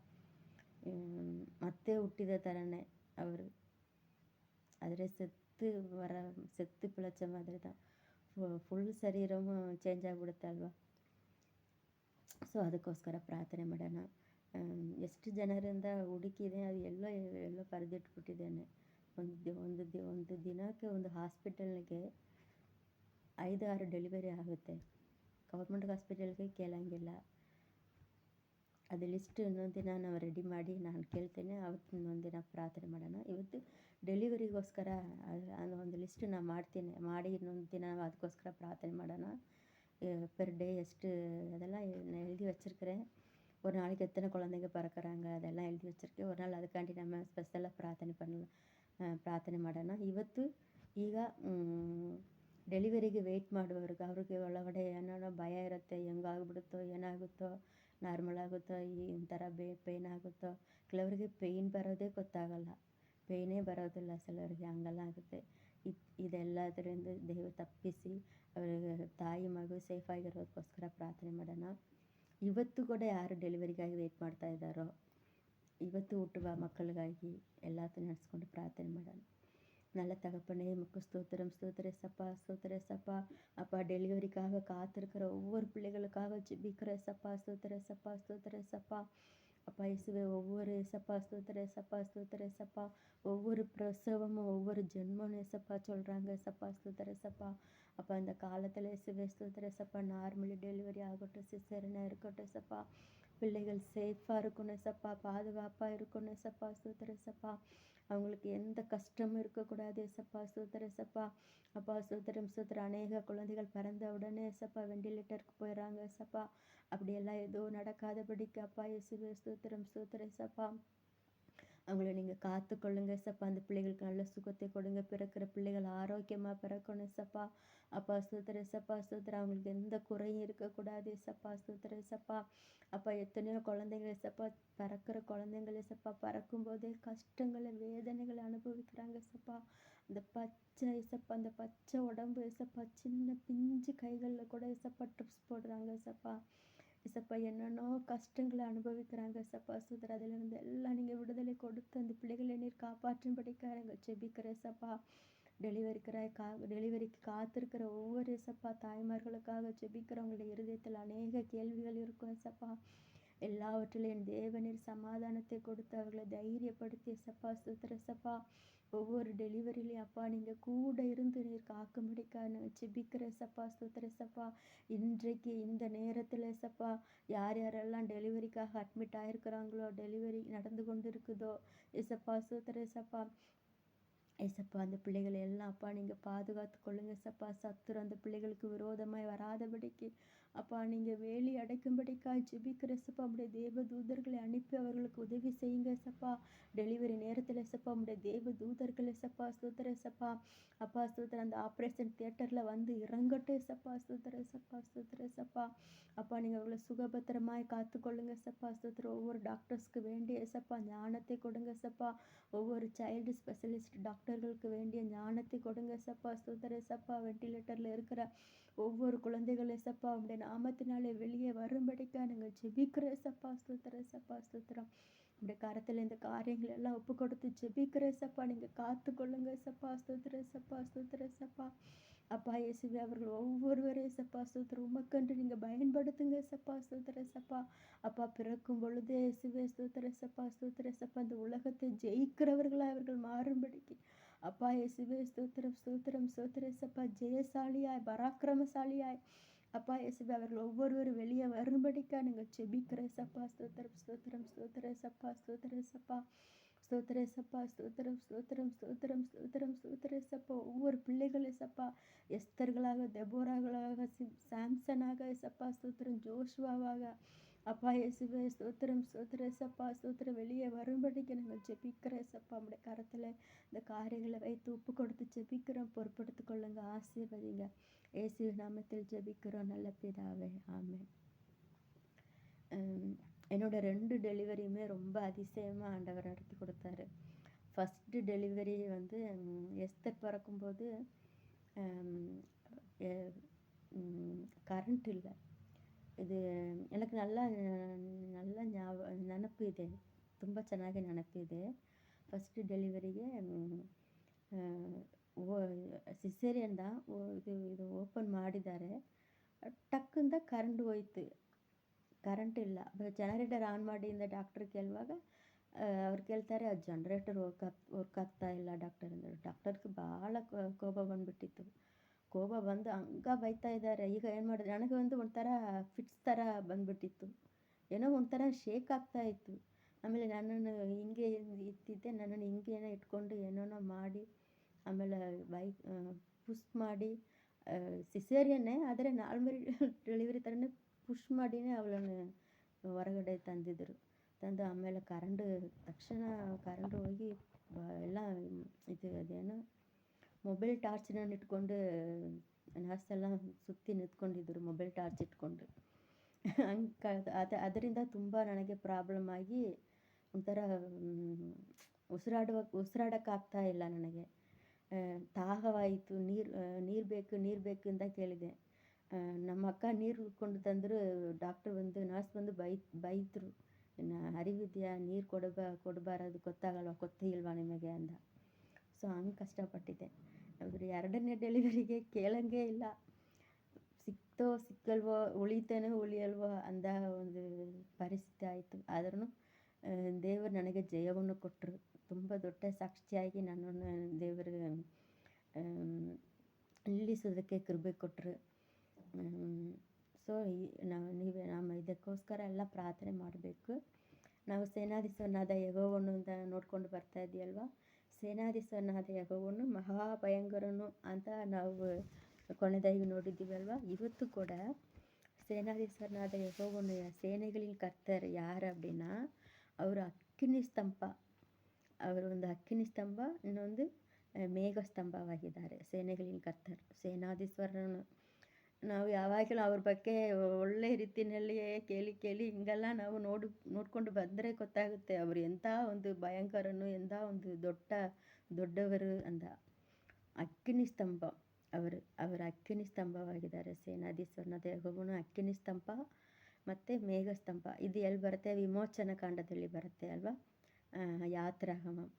ಮತ್ತೆ ಹುಟ್ಟಿದ ಥರನೇ ಅವರು. ಆದರೆ செத்து பிழைச்ச மாதிரி தான். ಫುಲ್ ಶರೀರವೂ ಚೇಂಜ್ ಆಗಿಬಿಡುತ್ತೆ ಅಲ್ವಾ. ಸೊ ಅದಕ್ಕೋಸ್ಕರ ಪ್ರಾರ್ಥನೆ ಮಾಡೋಣ. ಎಷ್ಟು ಜನರಿಂದ ಹುಡುಕಿದೆ, ಅದು ಎಲ್ಲೋ ಬರೆದಿಟ್ಬಿಟ್ಟಿದ್ದೇನೆ. ಒಂದು ದಿನಕ್ಕೆ ಒಂದು ಹಾಸ್ಪಿಟಲ್ಗೆ 5-6 ಡೆಲಿವರಿ ಆಗುತ್ತೆ. ಗೌರ್ಮೆಂಟ್ ಹಾಸ್ಪಿಟಲ್ಗೆ ಕೇಳೋಂಗಿಲ್ಲ. ಅದು ಲಿಸ್ಟ್ ಇನ್ನೊಂದು ದಿನ ನಾವು ರೆಡಿ ಮಾಡಿ ನಾನು ಕೇಳ್ತೇನೆ. ಅವತ್ತು ಇನ್ನೊಂದು ದಿನ ಪ್ರಾರ್ಥನೆ ಮಾಡೋಣ. ಇವತ್ತು ಡೆಲಿವರಿಗೋಸ್ಕರ ಅದು ಒಂದು ಲಿಸ್ಟ್ ನಾನು ಮಾಡಿ ಇನ್ನೊಂದು ದಿನ ಅದಕ್ಕೋಸ್ಕರ ಪ್ರಾರ್ಥನೆ ಮಾಡೋಣ. பெர் டே ಎಷ್ಟು அதெல்லாம் நான் எழுதி வச்சுருக்கிறேன். ஒரு நாளைக்கு எத்தனை குழந்தைங்க பிறக்கிறாங்க அதெல்லாம் எழுதி வச்சுருக்கேன். ஒரு நாள் ಅದಕ್ಕಾಗಿ நம்ம ಸ್ಪೆಷಲಾಗಿ ಪ್ರಾರ್ಥನೆ ಮಾಡೋಣ. ಇವತ್ತು ಈಗ ಡೆಲಿವರಿಗೆ ವೆಯ್ಟ್ ಮಾಡುವವ್ರಿಗೆ ಅವ್ರಿಗೆ ಒಳಗಡೆ ಏನಾರ ಭಯ ಇರುತ್ತೆ, ಹೆಂಗಾಗ್ಬಿಡುತ್ತೋ ಏನಾಗುತ್ತೋ, ನಾರ್ಮಲ್ ಆಗುತ್ತೋ, ಈ ಥರ ಪೇಯ್ನ್ ಆಗುತ್ತೋ. ಕೆಲವರಿಗೆ ಪೇಯ್ನ್ ಬರೋದೇ ಗೊತ್ತಾಗಲ್ಲ, ಪೇಯ್ನೇ ಬರೋದಿಲ್ಲ ಕೆಲವರಿಗೆ, ಹಂಗೆಲ್ಲ ಆಗುತ್ತೆ. ಇದೆಲ್ಲದರಿಂದ ದೇವರು ತಪ್ಪಿಸಿ ಅವರಿಗೆ ತಾಯಿ ಮಗು ಸೇಫಾಗಿರೋದಕ್ಕೋಸ್ಕರ ಪ್ರಾರ್ಥನೆ ಮಾಡೋಣ. ಇವತ್ತು ಕೂಡ ಯಾರು ಡೆಲಿವರಿಗಾಗಿ ವೆಯ್ಟ್ ಮಾಡ್ತಾ ಇದ್ದಾರೋ, ಇವತ್ತು ಹುಟ್ಟುವ ಮಕ್ಕಳಿಗಾಗಿ எல்லாத்தையும் நினச்சிக்கொண்டு பிரார்த்தனை ಮಾಡೋಣ. நல்ல தகப்பனே, உமக்கு ஸ்தோத்திரம் சப்பா, ஸ்தோத்திர சப்பா. அப்பா, டெலிவரிக்காக காத்திருக்கிற ஒவ்வொரு பிள்ளைகளுக்காக ஜெபிக்கிற சப்பா, ஸ்தோத்திர சப்பா. அப்பா இயேசுவே, ஒவ்வொரு சப்பா ஸ்தோத்திர சப்பா. ஒவ்வொரு பிரசவமும் ஒவ்வொரு ஜென்மமும் ஏசப்பா சொல்கிறாங்க சப்பா, ஸ்தோத்திர சப்பா. அப்பா இந்த காலத்தில் இயேசுவே ஸ்தோத்திர சப்பா, நார்மலி டெலிவரி ஆகட்டும், சிசேரியனாக இருக்கட்டும் சப்பா, பிள்ளைகள் சேஃபாக இருக்கணும் சப்பா, பாதுகாப்பாக இருக்கணும் சப்பா, ஸ்தோத்திர சப்பா. அவங்களுக்கு எந்த கஷ்டமும் இருக்கக்கூடாது சப்பா, ஸ்தோத்திர சப்பா. அப்பா ஸ்தோத்திரம். அநேக குழந்தைகள் பிறந்த உடனே சப்பா வெண்டிலேட்டருக்கு போயிடறாங்க சப்பா. அப்படியெல்லாம் எதுவும் நடக்காதபடிக்கு அப்பா இயேசுவே ஸ்தோத்திர சப்பா. அவங்கள நீங்கள் காத்துக்கொள்ளுங்க சப்பா. அந்த பிள்ளைகளுக்கு நல்ல சுகத்தை கொடுங்க. பிறக்கிற பிள்ளைகள் ஆரோக்கியமாக பிறக்கணும் சப்பா. அப்பா ஸ்தோத்திர சப்பா, அவங்களுக்கு எந்த குறையும் இருக்கக்கூடாது சப்பா, ஸ்தோத்திர சப்பா. அப்பா எத்தனையோ குழந்தைங்கள சப்பா, பிறக்கிற குழந்தைங்கள சப்பா பறக்கும்போதே கஷ்டங்களை வேதனைகளை அனுபவிக்கிறாங்க சப்பா. அந்த பச்சை சப்பா, அந்த பச்சை உடம்பு சப்பா, சின்ன பிஞ்சு கைகளில் கூட சப்பா ட்ரிப்ஸ் போடுறாங்க சப்பா. இசப்பா என்னென்னோ கஷ்டங்களை அனுபவிக்கிறாங்க சப்பா, சுதர். அதிலிருந்து எல்லாம் நீங்கள் விடுதலை கொடுத்து அந்த பிள்ளைகளை நீர் காப்பாற்றும்படிக்காரங்க ஜெபிக்கிற சப்பா. டெலிவரிக்கு காத்திருக்கிற ஒவ்வொரு சப்பா தாய்மார்களுக்காக ஜெபிக்கிறவங்களுடைய இருதயத்தில் அநேக கேள்விகள் இருக்கும் சப்பா. எல்லாவற்றிலையும் தேவநீர் சமாதானத்தை கொடுத்து அவர்களை தைரியப்படுத்தி சப்பா, சுதர சப்பா. ஒவ்வொரு டெலிவரிலையும் அப்பா நீங்கள் கூட இருந்து நீர் காக்கும்படிக்காக ஜெபிக்கிற சப்பா, சுதர சப்பா. இன்றைக்கு இந்த நேரத்தில் சப்பா, யாரெல்லாம் டெலிவரிக்காக அட்மிட் ஆகிருக்கிறாங்களோ, டெலிவரி நடந்து கொண்டு இருக்குதோ ஏசப்பா, சுதர சப்பா. ஏசப்பா அந்த பிள்ளைகளை எல்லாம் அப்பா நீங்கள் பாதுகாத்து கொள்ளுங்க சப்பா. சத்துரு அந்த பிள்ளைகளுக்கு விரோதமாய் வராதபடிக்கு அப்பா நீங்கள் வேலி அடைக்கும்படிக்காய் ஜெபிக்கிற சப்பா. நம்முடைய தேவ தூதர்களை அனுப்பி அவர்களுக்கு உதவி செய்யுங்க சப்பா. டெலிவரி நேரத்தில் சப்பா நம்முடைய தேவ தூதர்களை சப்பா, ஸ்தோத்திர சப்பா. அப்பா ஸ்தோத்திர, அந்த ஆப்ரேஷன் தியேட்டரில் வந்து இறங்கட்டும் சப்பா, ஸ்தோத்திர சப்பா, ஸ்தோத்திர சப்பா. அப்பா நீங்கள் அவர்களை சுகபத்திரமாய் காத்துக்கொள்ளுங்க சப்பா, ஸ்தோத்திர. ஒவ்வொரு டாக்டர்ஸ்க்கு வேண்டிய சப்பா ஞானத்தை கொடுங்க சப்பா. ஒவ்வொரு சைல்டு ஸ்பெஷலிஸ்ட் டாக்டர்களுக்கு வேண்டிய ஞானத்தை கொடுங்க சப்பா, ஸ்தோத்திர சப்பா. வெண்டிலேட்டரில் இருக்கிற ஒவ்வொரு குழந்தைகளை சப்பா உங்களுடைய நாமத்தினாலே வெளியே வரும்படிக்கா நாங்கள் ஜெபிக்கிற சப்பா, ஸ்தோத்திர சப்பா, ஸ்தோத்திரம். உங்களுடைய கரத்தில் இந்த காரியங்கள் எல்லாம் ஒப்பு கொடுத்து ஜெபிக்கிற சப்பா. நீங்கள் காத்துக்கொள்ளுங்க சப்பா, ஸ்தோத்திர சப்பா, ஸ்தோத்திர சப்பா. அப்பா இயேசுவே, அவர்கள் ஒவ்வொருவரையும் சப்பா, ஸ்தோத்திரம், உமக்கென்று நீங்கள் பயன்படுத்துங்க சப்பா, ஸ்தோத்திர சப்பா. அப்பா பிறக்கும் பொழுதே இயேசுவே ஸ்தோத்திர சப்பா, ஸ்தோத்திர சப்பா. இந்த உலகத்தை ஜெயிக்கிறவர்களாக அவர்கள் மாறும்படிக்கு அப்பா இயேசுவே ஸ்தோத்திரம், ஸ்தோத்திர சப்பா. ஜெயசாலியாய் பராக்கிரமசாலியாய் அப்பா இயேசுவே அவர்கள் ஒவ்வொருவரும் வெளியே வரும்படிக்கா நீங்கள் ஜெபிக்கிற சப்பா, ஸ்தோத்திரம், ஸ்தோத்திர சப்பா, ஸ்தோத்திர சப்பா. ஸ்தோத்திர சப்பா, ஸ்தோத்திர சப்பா. ஒவ்வொரு பிள்ளைகளை சப்பா, எஸ்தர்களாக, தெபோராகளாக, சாம்சனாக சப்பா, ஸ்தோத்திரம், ஜோஷுவாவாக அப்பா இயேசுவே ஸ்தோத்திரம் ஸ்தோத்திரம் ஏசப்பா ஸ்தோத்திரம். வெளியே வரும்படிக்கு நாங்கள் ஜெபிக்கிறோம் ஏசப்பா. நம்முடைய கரத்தில் இந்த காரியங்களை வைத்து ஒப்பு கொடுத்து ஜெபிக்கிறோம். பொறுப்படுத்திக் கொள்ளுங்க, ஆசீர்வதிங்க. இயேசு நாமத்தில் ஜெபிக்கிறோம் நல்ல பிதாவே, ஆமென். என்னோட 2 டெலிவரியுமே ரொம்ப அதிசயமாக ஆண்டவர் நடத்தி கொடுத்தாரு. ஃபஸ்ட்டு டெலிவரி வந்து எஸ்தர் பிறக்கும்போது கரண்ட் இல்லை. ಇದು ನನಗೆ നല്ല ನೆನಪಿದೆ, ತುಂಬ ಚೆನ್ನಾಗಿ ನೆನಪಿದೆ. ಫಸ್ಟ್ ಡೆಲಿವರಿಗೆ ಸಿಸೇರಿಯನ್ ಇದು ಓಪನ್ ಮಾಡಿದ್ದಾರೆ. ಟಕ್ಕಿಂದ ಕರೆಂಟ್ ಹೋಯ್ತು, ಕರೆಂಟ್ ಇಲ್ಲ. ಜನರೇಟರ್ ಆನ್ ಮಾಡಿ ಇಂದ ಡಾಕ್ಟ್ರ್ ಕೇಳುವಾಗ ಅವ್ರು ಕೇಳ್ತಾರೆ, ಅದು ಜನ್ರೇಟರ್ ವರ್ಕ್ ಆಗ್ತಾ ಇಲ್ಲ ಡಾಕ್ಟರ್ ಅಂದರು. ಡಾಕ್ಟರ್ಗೆ ಭಾಳ ಕೋಪ ಬಂದುಬಿಟ್ಟಿತ್ತು. ಕೋಪ ಬಂದು ಹಂಗೆ ಬೈತಾ ಇದ್ದಾರೆ. ಈಗ ಏನು ಮಾಡಿದೆ, ನನಗೆ ಒಂಥರ ಫಿಟ್ಸ್ ಥರ ಬಂದುಬಿಟ್ಟಿತ್ತು. ಏನೋ ಒಂಥರ ಶೇಕ್ ಆಗ್ತಾಯಿತ್ತು. ಆಮೇಲೆ ನನ್ನನ್ನು ಹಿಂಗೆ ಇತ್ತಿದ್ದೆ, ನನ್ನನ್ನು ಹಿಂಗೇನೋ ಇಟ್ಕೊಂಡು ಏನೇನೋ ಮಾಡಿ ಆಮೇಲೆ ಪುಷ್ ಮಾಡಿ, ಸಿಸೇರಿಯನ್ನೇ ಆದರೆ ನಾರ್ಮಲ್ ಡೆಲಿವರಿ ಥರನೇ ಪುಷ್ ಮಾಡಿನೇ ಅವಳನ್ನು ಹೊರಗಡೆ ತಂದಿದ್ದರು. ತಂದು ಆಮೇಲೆ ತಕ್ಷಣ ಕರೆಂಟ್ ಹೋಗಿ ಎಲ್ಲ ಅದೇನು ಮೊಬೈಲ್ ಟಾರ್ಚನ್ನ ಇಟ್ಕೊಂಡು ನರ್ಸ್ ಎಲ್ಲ ಸುತ್ತಿ ನಿಂತ್ಕೊಂಡಿದ್ದರು, ಮೊಬೈಲ್ ಟಾರ್ಚ್ ಇಟ್ಕೊಂಡು. ಹಂಗೆ ಅದರಿಂದ ತುಂಬ ನನಗೆ ಪ್ರಾಬ್ಲಮ್ ಆಗಿ ಒಂಥರ ಉಸಿರಾಡೋಕ್ಕಾಗ್ತಾ ಇಲ್ಲ ನನಗೆ. ದಾಹವಾಯಿತು, ನೀರು ಬೇಕು ಅಂತ ಕೇಳಿದೆ. ನಮ್ಮ ಅಕ್ಕ ನೀರು ಕೊಂಡು ತಂದರು. ಡಾಕ್ಟ್ರ್ ನರ್ಸ್ ಬಂದು ಬೈದರು, ಅರಿವಿದೆಯಾ, ನೀರು ಕೊಡಬಾರದು, ಗೊತ್ತಿಲ್ವಾ ನಿಮಗೆ ಅಂದ. ಸೊ ಹಂಗೆ ಕಷ್ಟಪಟ್ಟಿದ್ದೆ. ಅದ್ರ 2ನೇ ಡೆಲಿವರಿಗೆ ಕೇಳಂಗೇ ಇಲ್ಲ, ಸಿಕ್ಕಲ್ವೋ, ಉಳಿಯಲ್ವೋ ಅಂದ ಒಂದು ಪರಿಸ್ಥಿತಿ ಆಯಿತು. ಆದ್ರೂ ದೇವರು ನನಗೆ ಜಯವನ್ನು ಕೊಟ್ಟರು. ತುಂಬ ದೊಡ್ಡ ಸಾಕ್ಷಿಯಾಗಿ ನನ್ನನ್ನು ದೇವರು ನಿಲ್ಲಿಸೋದಕ್ಕೆ ಕೃಪೆ ಕೊಟ್ಟರು. ಸೊ ನಾವು ಇದಕ್ಕೋಸ್ಕರ ಎಲ್ಲ ಪ್ರಾರ್ಥನೆ ಮಾಡಬೇಕು. ನಾವು ಸೇನಾಧೀಶ್ವರನಾದ ಯೆಹೋವನು ಅಂತ ನೋಡ್ಕೊಂಡು ಬರ್ತಾ ಇದೆಯಲ್ವ. ಸೇನಾಧೀಶ್ವರನಾದ ಯೆಹೋವನು ಮಹಾಭಯಂಕರನು ಅಂತ ನಾವು ಕೊನೆದಾಗಿ ನೋಡಿದ್ದೀವಲ್ವ. ಇವತ್ತು ಕೂಡ ಸೇನಾಧೀಶ್ವರನಾದ ಯೆಹೋವನು ಸೇನೆகளின் கர்த்தர் ಯಾರು அப்படின்னா ಅವರು ಅಗ್ನಿ ಸ್ತಂಭ. ಅವರು ಒಂದು ಅಗ್ನಿ ಸ್ತಂಭ, ಇನ್ನೊಂದು ಮೇಘ ಸ್ತಂಭವಾಗಿದ್ದಾರೆ. ಸೇನೆகளின் கர்த்தர் ಸೇನಾಧೀಶ್ವರನು. ನಾವು ಯಾವಾಗಲೂ ಅವ್ರ ಬಗ್ಗೆ ಒಳ್ಳೆ ರೀತಿಯಲ್ಲಿಯೇ ಕೇಳಿ ಹಿಂಗೆಲ್ಲ ನಾವು ನೋಡ್ಕೊಂಡು ಬಂದರೆ ಗೊತ್ತಾಗುತ್ತೆ ಅವರು ಎಂಥ ಒಂದು ಭಯಂಕರನು, ಎಂಥ ಒಂದು ದೊಡ್ಡವರು ಅಂತ. ಅಗ್ನಿ ಸ್ತಂಭ ಅವರ ಅಗ್ನಿ ಸ್ತಂಭವಾಗಿದ್ದಾರೆ. ಸೇನಾಧೀಶ್ವರನಾದ ಯೆಹೋವನು ಅಗ್ನಿ ಸ್ತಂಭ ಮತ್ತು ಮೇಘ ಸ್ತಂಭ. ಇದು ಎಲ್ಲಿ ಬರುತ್ತೆ? ವಿಮೋಚನ ಕಾಂಡದಲ್ಲಿ ಬರುತ್ತೆ ಅಲ್ವಾ. ಯಾತ್ರಾಗಮಂ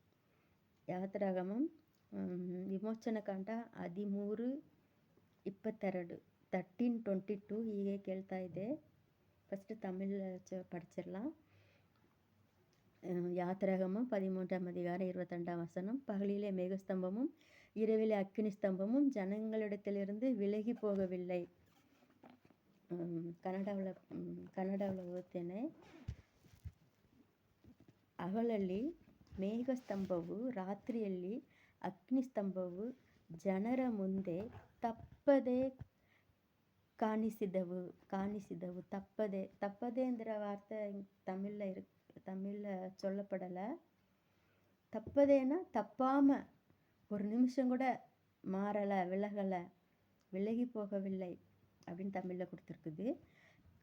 ವಿಮೋಚನ ಕಾಂಡ 13:22 13:22 ಹೀಗೆ ಕೇಳ್ತಾ ಇದೆ. ஃபஸ்ட்டு தமிழ் படிச்சிடலாம். யாத்திராகமம் 13ஆம் அதிகாரம் 22ஆம் வசனம். பகலிலே மேகஸ்தம்பமும் இரவிலே அக்கினி ஸ்தம்பமும் ஜனங்களிடத்திலிருந்து விலகி போகவில்லை. ಕನ್ನಡவில் ಓದ್ತೇನೆ. ಹಗಲಲ್ಲಿ ಮೇಘಸ್ತಂಭವು, ರಾತ್ರಿಯಲ್ಲಿ ಅಗ್ನಿಸ್ತಂಭವು ಜನರ ಮುಂದೆ ತಪ್ಪದೆ ಕಾಣಿಸಿದವು. தப்பதே என்ற வார்த்தை தமிழில் சொல்லப்படலை. தப்பதேன்னா தப்பாமல், ஒரு நிமிஷம் கூட மாறலை, விலகி போகவில்லை அப்படின்னு தமிழில் கொடுத்துருக்குது.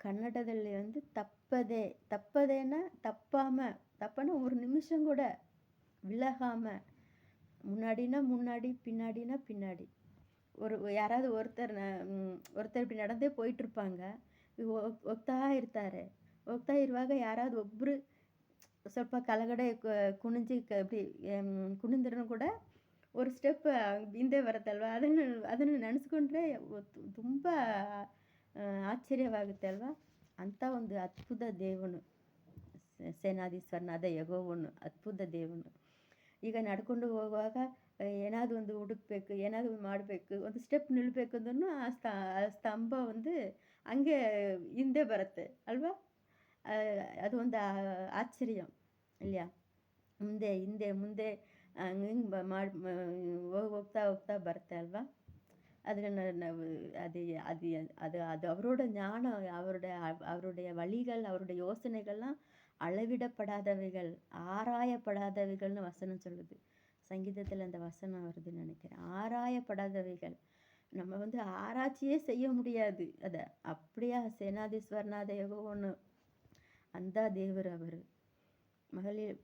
கன்னடದಲ್ಲಿ தப்பதேன்னா தப்பான ஒரு நிமிஷம் கூட விலகாமல், முன்னாடினா முன்னாடி, பின்னாடினா பின்னாடி. ಯಾರಾದರೂ ಒರ್ತರು இப்படி நடந்தே போயிட்டுருப்பாங்க. ಹೋಗ್ತಾ ಇರುವಾಗ ಯಾರಾದರೂ ಒಬ್ಬರು ಸ್ವಲ್ಪ ಕೆಳಗಡೆ இப்படி ಕುಣಿದ್ರೂ ಕೂಡ ஒரு ಸ್ಟೆಪ್ ಹಿಂದೆ ಬರುತ್ತಲ್ವ. ಅದನ್ನು ನೆನೆಸ್ಕೊಂಡ್ರೆ ತುಂಬ ಆಶ್ಚರ್ಯವಾಗುತ್ತೆ ಅಲ್ವಾ. ಅಂಥ ಒಂದು ಅದ್ಭುತ ದೇವನು ಸೇನಾಧೀಶ್ವರನಾದ ಯೆಹೋವನು, ಅದ್ಭುತ ದೇವನು. ಈಗ ನಡ್ಕೊಂಡು ಹೋಗುವಾಗ ಏನಾದರೂ ಒಂದು ಹುಡುಕ್ಬೇಕು, ಏನಾದರೂ ಒಂದು ಮಾಡಬೇಕು, ಒಂದು ಸ್ಟೆಪ್ ನಿಲ್ಲಬೇಕು ಅಂದ್ರೂ ಆ ಸ್ತಂಭ ಹಂಗೆ ಹಿಂದೆ ಬರುತ್ತೆ ಅಲ್ವಾ. ಅದು ಒಂದು ಆಶ್ಚರ್ಯ இல்லையா. ಮುಂದೆ ಹಿಂದೆ ಮುಂದೆ ಹಿಂಗೆ ಹೋಗ್ತಾ ಬರುತ್ತೆ ಅಲ್ವಾ. அதில் அது அது அது அது அவரோட ஞானம், அவருடைய வழிகள், அவருடைய யோசனைகள்லாம் அளவிடப்படாதவைகள், ஆராயப்படாதவைகள்னு வசனம் சொல்லுது. சங்கீதத்தில் அந்த வசனம் வருதுன்னு நினைக்கிறேன். ஆராயப்படாதவைகள். நம்ம வந்து ஆராய்ச்சியே செய்ய முடியாது. அத அப்படியா சேனாதீஸ்வரநாத யெகோவான்னு அந்த தேவர் அவரு.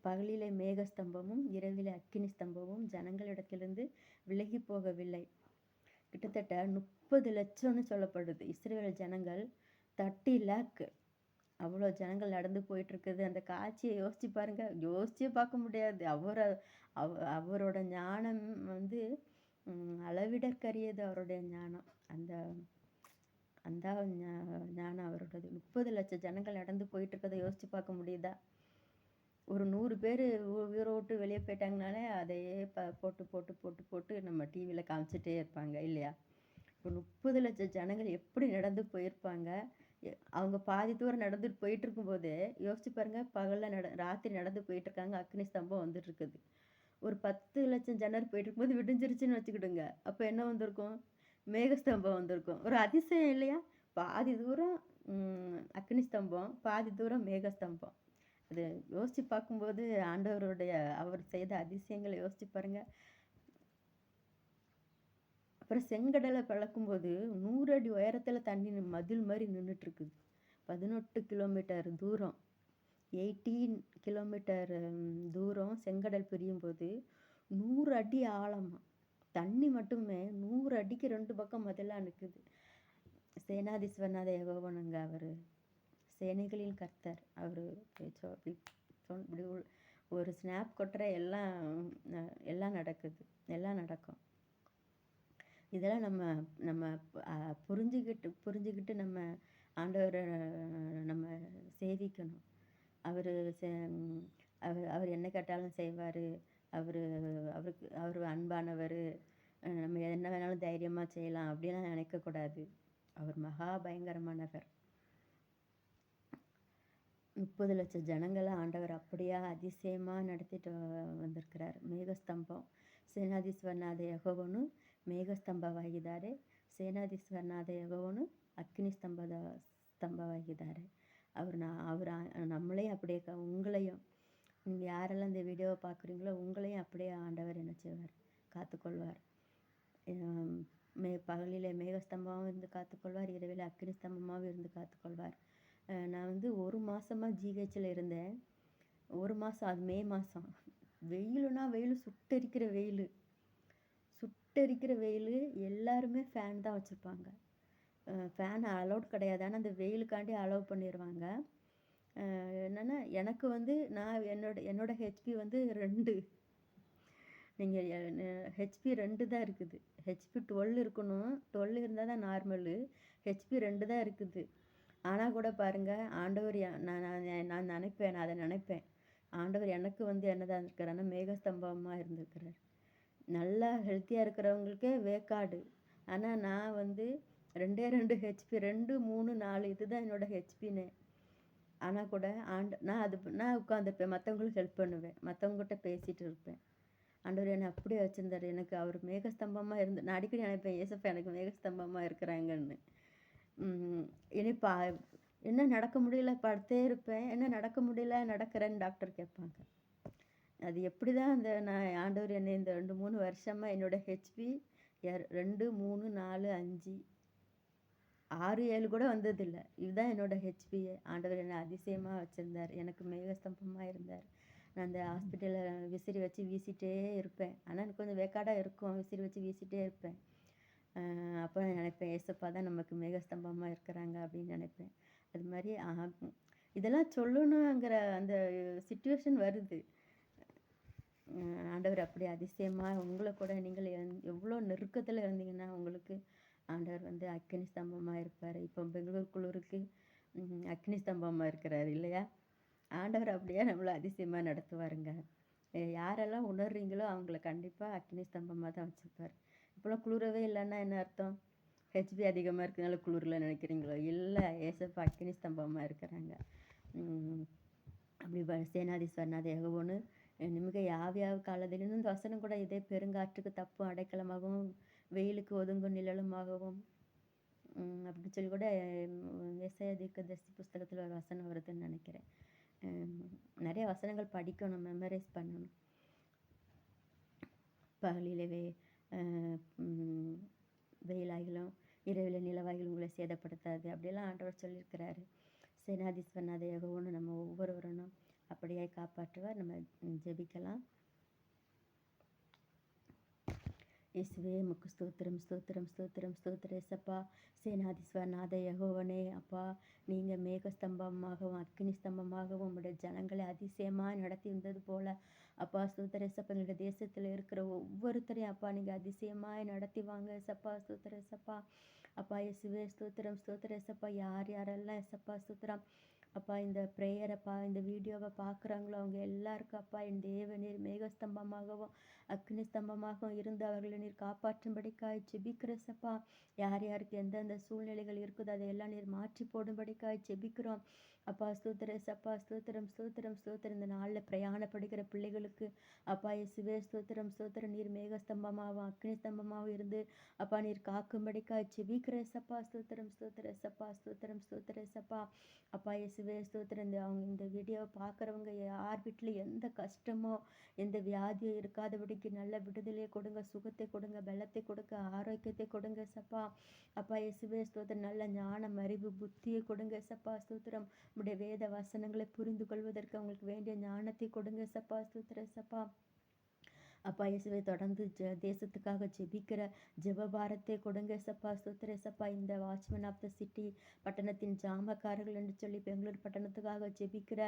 பகலிலே மேகஸ்தம்பமும், இரவிலே அக்கினி ஸ்தம்பமும் ஜனங்களிடத்திலிருந்து விலகி போகவில்லை. கிட்டத்தட்ட 30 லட்சம்னு சொல்லப்படுது. இஸ்ரவேல் ஜனங்கள் 30 லேக் அவ்வளோ ஜனங்கள் நடந்து போயிட்டு இருக்குது. அந்த காட்சியை யோசிச்சு பாருங்க. யோசிச்சே பார்க்க முடியாது. அவரோட ஞானம் வந்து அளவிடற்கரியது அவருடைய ஞானம். அந்த அந்த ஞானம் அவரோடது. 30 லட்சம் ஜனங்கள் நடந்து போயிட்டு இருக்கிறத யோசிச்சு பார்க்க முடியுதா? ஒரு 100 பேர் ஊரை விட்டு வெளியே போயிட்டாங்கனாலே அதையே போட்டு போட்டு போட்டு போட்டு நம்ம டிவியில் காமிச்சிட்டே இருப்பாங்க இல்லையா? இப்போ 30 லட்சம் ஜனங்கள் எப்படி நடந்து போயிருப்பாங்க? அவங்க பாதி தூரம் நடந்துட்டு போயிட்டு இருக்கும்போதே யோசிச்சு பாருங்க. பகலில் ராத்திரி நடந்து போயிட்டு இருக்காங்க. அக்னி ஸ்தம்பம் வந்துட்டு இருக்குது. ஒரு 10 லட்சம் ஜனர் போயிட்டு இருக்கும்போது விடிஞ்சிருச்சுன்னு வச்சுக்கிடுங்க. அப்போ என்ன வந்திருக்கும்? மேகஸ்தம்பம் வந்திருக்கும். ஒரு அதிசயம் இல்லையா? பாதி தூரம் அக்னி ஸ்தம்பம், பாதி தூரம் மேகஸ்தம்பம். அது யோசிச்சு பார்க்கும்போது அவர் செய்த அதிசயங்களை யோசிச்சு பாருங்க. அப்புறம் செங்கடலை பிளக்கும்போது 100 அடி உயரத்தில் தண்ணி மதில் மாதிரி நின்றுட்டு இருக்குது. 18 கிலோமீட்டர் தூரம், 18 கிலோமீட்டர் தூரம் செங்கடல் பிரியும் போது 100 அடி ஆழமா தண்ணி மட்டுமே 100 அடிக்கு 2 பக்கம் மதிலாக நிற்குது. சேனாதீஸ்வரநாத யெகோவானுங்க அவர். சேனைகளின் கர்த்தர் அவர். இப்படி ஒரு ஸ்னாப் கொட்டுற எல்லாம் நடக்குது, எல்லாம் நடக்கும். இதெல்லாம் நம்ம புரிஞ்சுக்கிட்டு நம்ம ஆண்டவரை நம்ம சேவிக்கணும். அவர் என்ன கேட்டாலும் செய்வார். அவர் அன்பானவர். நம்ம என்ன வேணாலும் தைரியமாக செய்யலாம் அப்படிலாம் நினைக்கக்கூடாது. அவர் மகா பயங்கரமானவர். 30 லட்சம் ஜனங்களை ஆண்டவர் அப்படியா அதிசயமாக நடத்திட்டு வந்திருக்கிறார். மேகஸ்தம்பம். ಸೇನಾಧೀಶ್ವರನಾದ ಯೆಹೋವನು ಮೇಘಸ್ತಂಭವಾಗಿದ್ದಾರೆ. ಸೇನಾಧೀಶ್ವರನಾದ ಯೆಹೋವನು ಅಗ್ನಿ ஸ்தம்பವಾಗಿದ್ದಾರೆ. அவர் நம்மளையும் அப்படியே உங்களையும், நீங்கள் யாரெல்லாம் இந்த வீடியோவை பார்க்குறீங்களோ உங்களையும் அப்படியே ஆண்டவர் என்ன செய்வார்? காத்துக்கொள்வார். பகலிலே மேகஸ்தம்பமாகவும் இருந்து காத்துக்கொள்வார், இரவில் அக்னி ஸ்தம்பமாகவும் இருந்து காத்துக்கொள்வார். நான் வந்து 1 மாதமாக ஜிஹெச்சில் இருந்தேன். 1 மாதம், அது மே மாதம். வெயிலுனா வெயில், சுட்டெரிக்கிற வெயில். எல்லாருமே ஃபேன் தான் வச்சுருப்பாங்க. ஃபேன் அலோட் கிடையாது. ஆனால் அந்த வெயிலுக்காண்டி அலோவ் பண்ணிடுவாங்க. என்னென்னா எனக்கு வந்து என்னோட ஹெச்பி வந்து 2. நீங்கள் ஹெச்பி 2 தான் இருக்குது. ஹெச்பி 12 இருக்கணும். 12 இருந்தால் தான் நார்மலு. ஹெச்பி 2 தான் இருக்குது. ஆனால் கூட பாருங்கள், ஆண்டவர் நான் அதை நினைப்பேன். ஆண்டவர் எனக்கு வந்து என்னதான் இருக்கிறாருன்னா மேகஸ்தம்பமாக இருந்திருக்கிறார். நல்லா ஹெல்த்தியாக இருக்கிறவங்களுக்கே வேக்காடு. ஆனால் நான் வந்து 2 ஹெச்பி, 2, 3, 4 இதுதான் என்னோடய ஹெச்பின்னு. ஆனால் கூட நான் உட்காந்துருப்பேன், மற்றவங்களுக்கு ஹெல்ப் பண்ணுவேன், மற்றவங்ககிட்ட பேசிகிட்டு இருப்பேன். ஆண்டவர் என்னை அப்படியே வச்சுருந்தார். எனக்கு அவர் மேகஸ்தம்பமாக நான் அடிக்கடி நினைப்பேன், ஏசப்பா எனக்கு மேகஸ்தம்பமாக இருக்கிறாங்கன்னு. இனி என்ன நடக்க முடியல, படுத்தே இருப்பேன். என்ன நடக்க முடியல, நடக்கிறேன்னு டாக்டர் கேட்பாங்க. அது எப்படி தான் நான் ஆண்டவர் என்னை இந்த 2-3 வருஷமாக என்னோடய ஹெச்பி 2, 3, 4, 5, 6, 7 கூட வந்ததில்லை. இதுதான் என்னோடய ஹெச்பியை. ஆண்டவர் என்னை அதிசயமாக வச்சுருந்தார். எனக்கு மேகஸ்தம்பமாக இருந்தார். நான் அந்த ஹாஸ்பிட்டலில் விசிறி வச்சு வீசிகிட்டே இருப்பேன். ஆனால் எனக்கு கொஞ்சம் வேக்காடாக இருக்கும். விசிறி வச்சு வீசிகிட்டே இருப்பேன். அப்போ நான் நினைப்பேன், ஏசப்பா தான் நமக்கு மேகஸ்தம்பமாக இருக்கிறாங்க அப்படின்னு நினைப்பேன். அது மாதிரி இதெல்லாம் சொல்லணுங்கிற அந்த சிச்சுவேஷன் வருது. ஆண்டவர் அப்படி அதிசயமாக உங்களை கூட நீங்கள் எவ்வளோ நெருக்கத்தில் இருந்தீங்கன்னா உங்களுக்கு ஆண்டவர் வந்து அக்னி ஸ்தம்பமாக இருப்பார். இப்போ பெங்களூர் குளிருக்கு அக்னி ஸ்தம்பமாக இருக்கிறார் இல்லையா? ஆண்டவர் அப்படியே நம்மளை அதிசயமாக நடத்துவாருங்க. யாரெல்லாம் உணர்றீங்களோ அவங்கள கண்டிப்பாக அக்னி ஸ்தம்பமாக தான் வச்சுருப்பார். இப்போலாம் குளிரவே இல்லைன்னா என்ன அர்த்தம்? ஹெச்பி அதிகமாக இருக்கிறதுனால குளிரில் நினைக்கிறீங்களோ? இல்லை, ஏசப்பா அக்னி ஸ்தம்பமாக இருக்கிறாங்க. அப்படி ಸೇನಾಧೀಶ್ವರನಾದ ಯೆಹೋವನು ನಿಮಗೆ ಯಾವ್ಯಾವ ಕಾಲದಲ್ಲಿ, ಇನ್ನೊಂದು ವಚನ ಕೂಡ ಇದೆ, பெருங்காற்றுக்கு தப்பும் அடைக்கலமாகவும் வெயிலுக்கு ஒதுங்கும் நிழலுமாகவும் அப்படின்னு சொல்லி கூட ஏசாயா தீர்க்கதரிசி புஸ்தகத்தில் ஒரு வசனம் வருதுன்னு நினைக்கிறேன். நிறைய வசனங்கள் படிக்கணும், மெமரைஸ் பண்ணணும். பகலிலே வெயிலாகிலும் இரவில் நிலவாகிலும் உங்களை சேதப்படுத்தாது அப்படியெல்லாம் ஆண்டவர் சொல்லியிருக்கிறாரு. சேனாதீஸ்வரனாத யெகோவான்னு நம்ம ஒவ்வொருவரனும் அப்படியே காப்பாற்றுவார். நம்ம ஜெபிக்கலாம். இயேசுவே உமக்கு ஸ்தோத்திரம் ஸ்தோத்திரம் ஸ்தோத்திரம் ஸ்தோத்திரம் ஏசப்பா. சேனாதீஸ்வரனாத யெகோவனே அப்பா, நீங்கள் மேகஸ்தம்பமாகவும் அக்கினி ஸ்தம்பமாகவும் உங்களுடைய ஜனங்களை அதிசயமாக நடத்தி வந்தது போல அப்பா ஸ்தோத்திர ஏசப்பா, எங்களுடைய தேசத்தில் இருக்கிற ஒவ்வொருத்தரையும் அப்பா நீங்கள் அதிசயமாய் நடத்தி வாங்க ஏசப்பா. ஸ்தோத்திர ஏசப்பா. அப்பா இயேசுவே ஸ்தோத்திரம் ஸ்தோத்திர ஏசப்பா. யார் யாரெல்லாம் ஏசப்பா ஸ்தோத்திரம் அப்பா இந்த ப்ரேயரப்பா இந்த வீடியோவை பார்க்குறாங்களோ அவங்க எல்லாருக்கும் அப்பா என் தேவநீர் மேகஸ்தம்பமாகவும் அக்னி ஸ்தம்பமாகவும் இருந்து அவர்களை நீர் காப்பாற்றும்படிக்காய் ஜெபிக்கிறசப்பா. யார் யாருக்கு எந்தெந்த சூழ்நிலைகள் இருக்குதோ அதையெல்லாம் நீர் மாற்றி போடும்படிக்காய் ஜெபிக்கிறோம் அப்பா. ஸ்தோத்திரேசப்பா. ஸ்தோத்திரம் ஸ்தோத்திரம் ஸ்தோத்திரம். இந்த நாளில் பிரயாணப்படுகிற பிள்ளைகளுக்கு அப்பா இயேசுவே ஸ்தோத்திரம் ஸ்தோத்திரம். நீர் மேகஸ்தம்பமாகவும் அக்னி ஸ்தம்பமாகவும் இருந்து அப்பா நீர் காக்கும்படிக்காய் ஜெபிக்கிறேசப்பா. ஸ்தோத்திரம் ஸ்தோத்திரேசப்பா. ஸ்தோத்திரம் ஸ்தோத்திரேசப்பா. அப்பா இயேசுவே ஸ்தோத்திரம். அவங்க இந்த வீடியோவை பார்க்குறவங்க யார் வீட்டில் எந்த கஷ்டமோ எந்த வியாதியும் இருக்காதபடிக்கு நல்ல விடுதலையை கொடுங்க, சுகத்தை கொடுங்க, பலத்தை கொடுங்க, ஆரோக்கியத்தை கொடுங்க சப்பா. அப்பா இயேசுவே ஸ்தோத்திரம். நல்ல ஞானம் அறிவு புத்தியை கொடுங்க சப்பா. ஸ்தோத்திரம். உடைய வேத வசனங்களை புரிந்து கொள்வதற்கு அவங்களுக்கு வேண்டிய ஞானத்தை கொடுங்க சப்பா. ஸ்தோத்திர சப்பா. அப்பா இயேசுவை தொடர்ந்து தேசத்துக்காக ஜெபிக்கிற ஜெபபாரத்தை கொடுங்க சப்பா. ஸ்தோத்திர சப்பா. இந்த வாட்ச்மேன் ஆஃப் த சிட்டி பட்டணத்தின் ஜாமக்காரர்கள் என்று சொல்லி பெங்களூர் பட்டணத்துக்காக ஜெபிக்கிற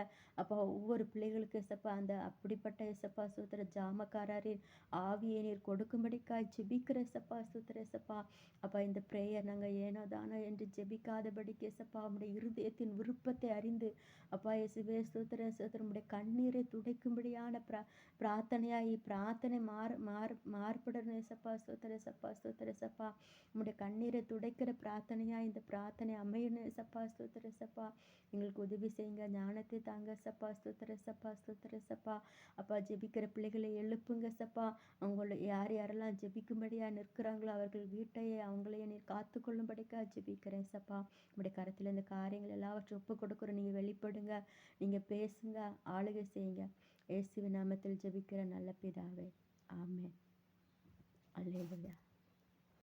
அப்பா ஒவ்வொரு பிள்ளைகளுக்கு சப்பா அந்த அப்படிப்பட்ட சப்பா ஸ்தோத்திர ஜாமக்காரின் ஆவியை நீர் கொடுக்கும்படிக்காய் ஜெபிக்கிற சப்பா. ஸ்தோத்திர சப்பா. அப்பா இந்த ப்ரேயர் நாங்கள் ஏனோ தானோ என்று ஜெபிக்காதபடிக்கு சப்பா உடைய இருதயத்தின் விருப்பத்தை அறிந்து அப்பா இயேசுவே ஸ்தோத்திர ஸ்தோத்திரம் உடைய கண்ணீரை துடைக்கும்படியான பிரார்த்தனையாய் பிரார்த்தனை மாறுபடணும் ஏசப்பா. ஸ்தோத்திர சப்பா. ஸ்தோத்திர சப்பா. உங்களுடைய கண்ணீரை துடைக்கிற பிரார்த்தனையா இந்த பிரார்த்தனை அமையணும் ஏசப்பா. ஸ்தோத்திர சப்பா. எங்களுக்கு உதவி செய்யுங்க, ஞானத்தை தாங்க சப்பா. ஸ்தோத்திர சப்பா. ஸ்தோத்திர சப்பா. அப்பா ஜெபிக்கிற பிள்ளைகளை எழுப்புங்க சப்பா. அவங்கள யார் யாரெல்லாம் ஜெபிக்கும்படியா நிற்கிறாங்களோ அவர்கள் வீட்டையே அவங்களையே நீர் காத்து கொள்ளும்படிக்கா ஜெபிக்கிறேன் சப்பா. உங்களுடைய கருத்தில் இந்த காரியங்கள் எல்லாவற்றையும் ஒப்பு கொடுக்குறோம். நீங்கள் வெளிப்படுங்க, நீங்கள் பேசுங்க, ஆளுகை செய்யுங்க. இயேசுவின் நாமத்தில் ஜெபிக்கிற நல்ல பிதாவே, ஆமென். அல்லேலூயா.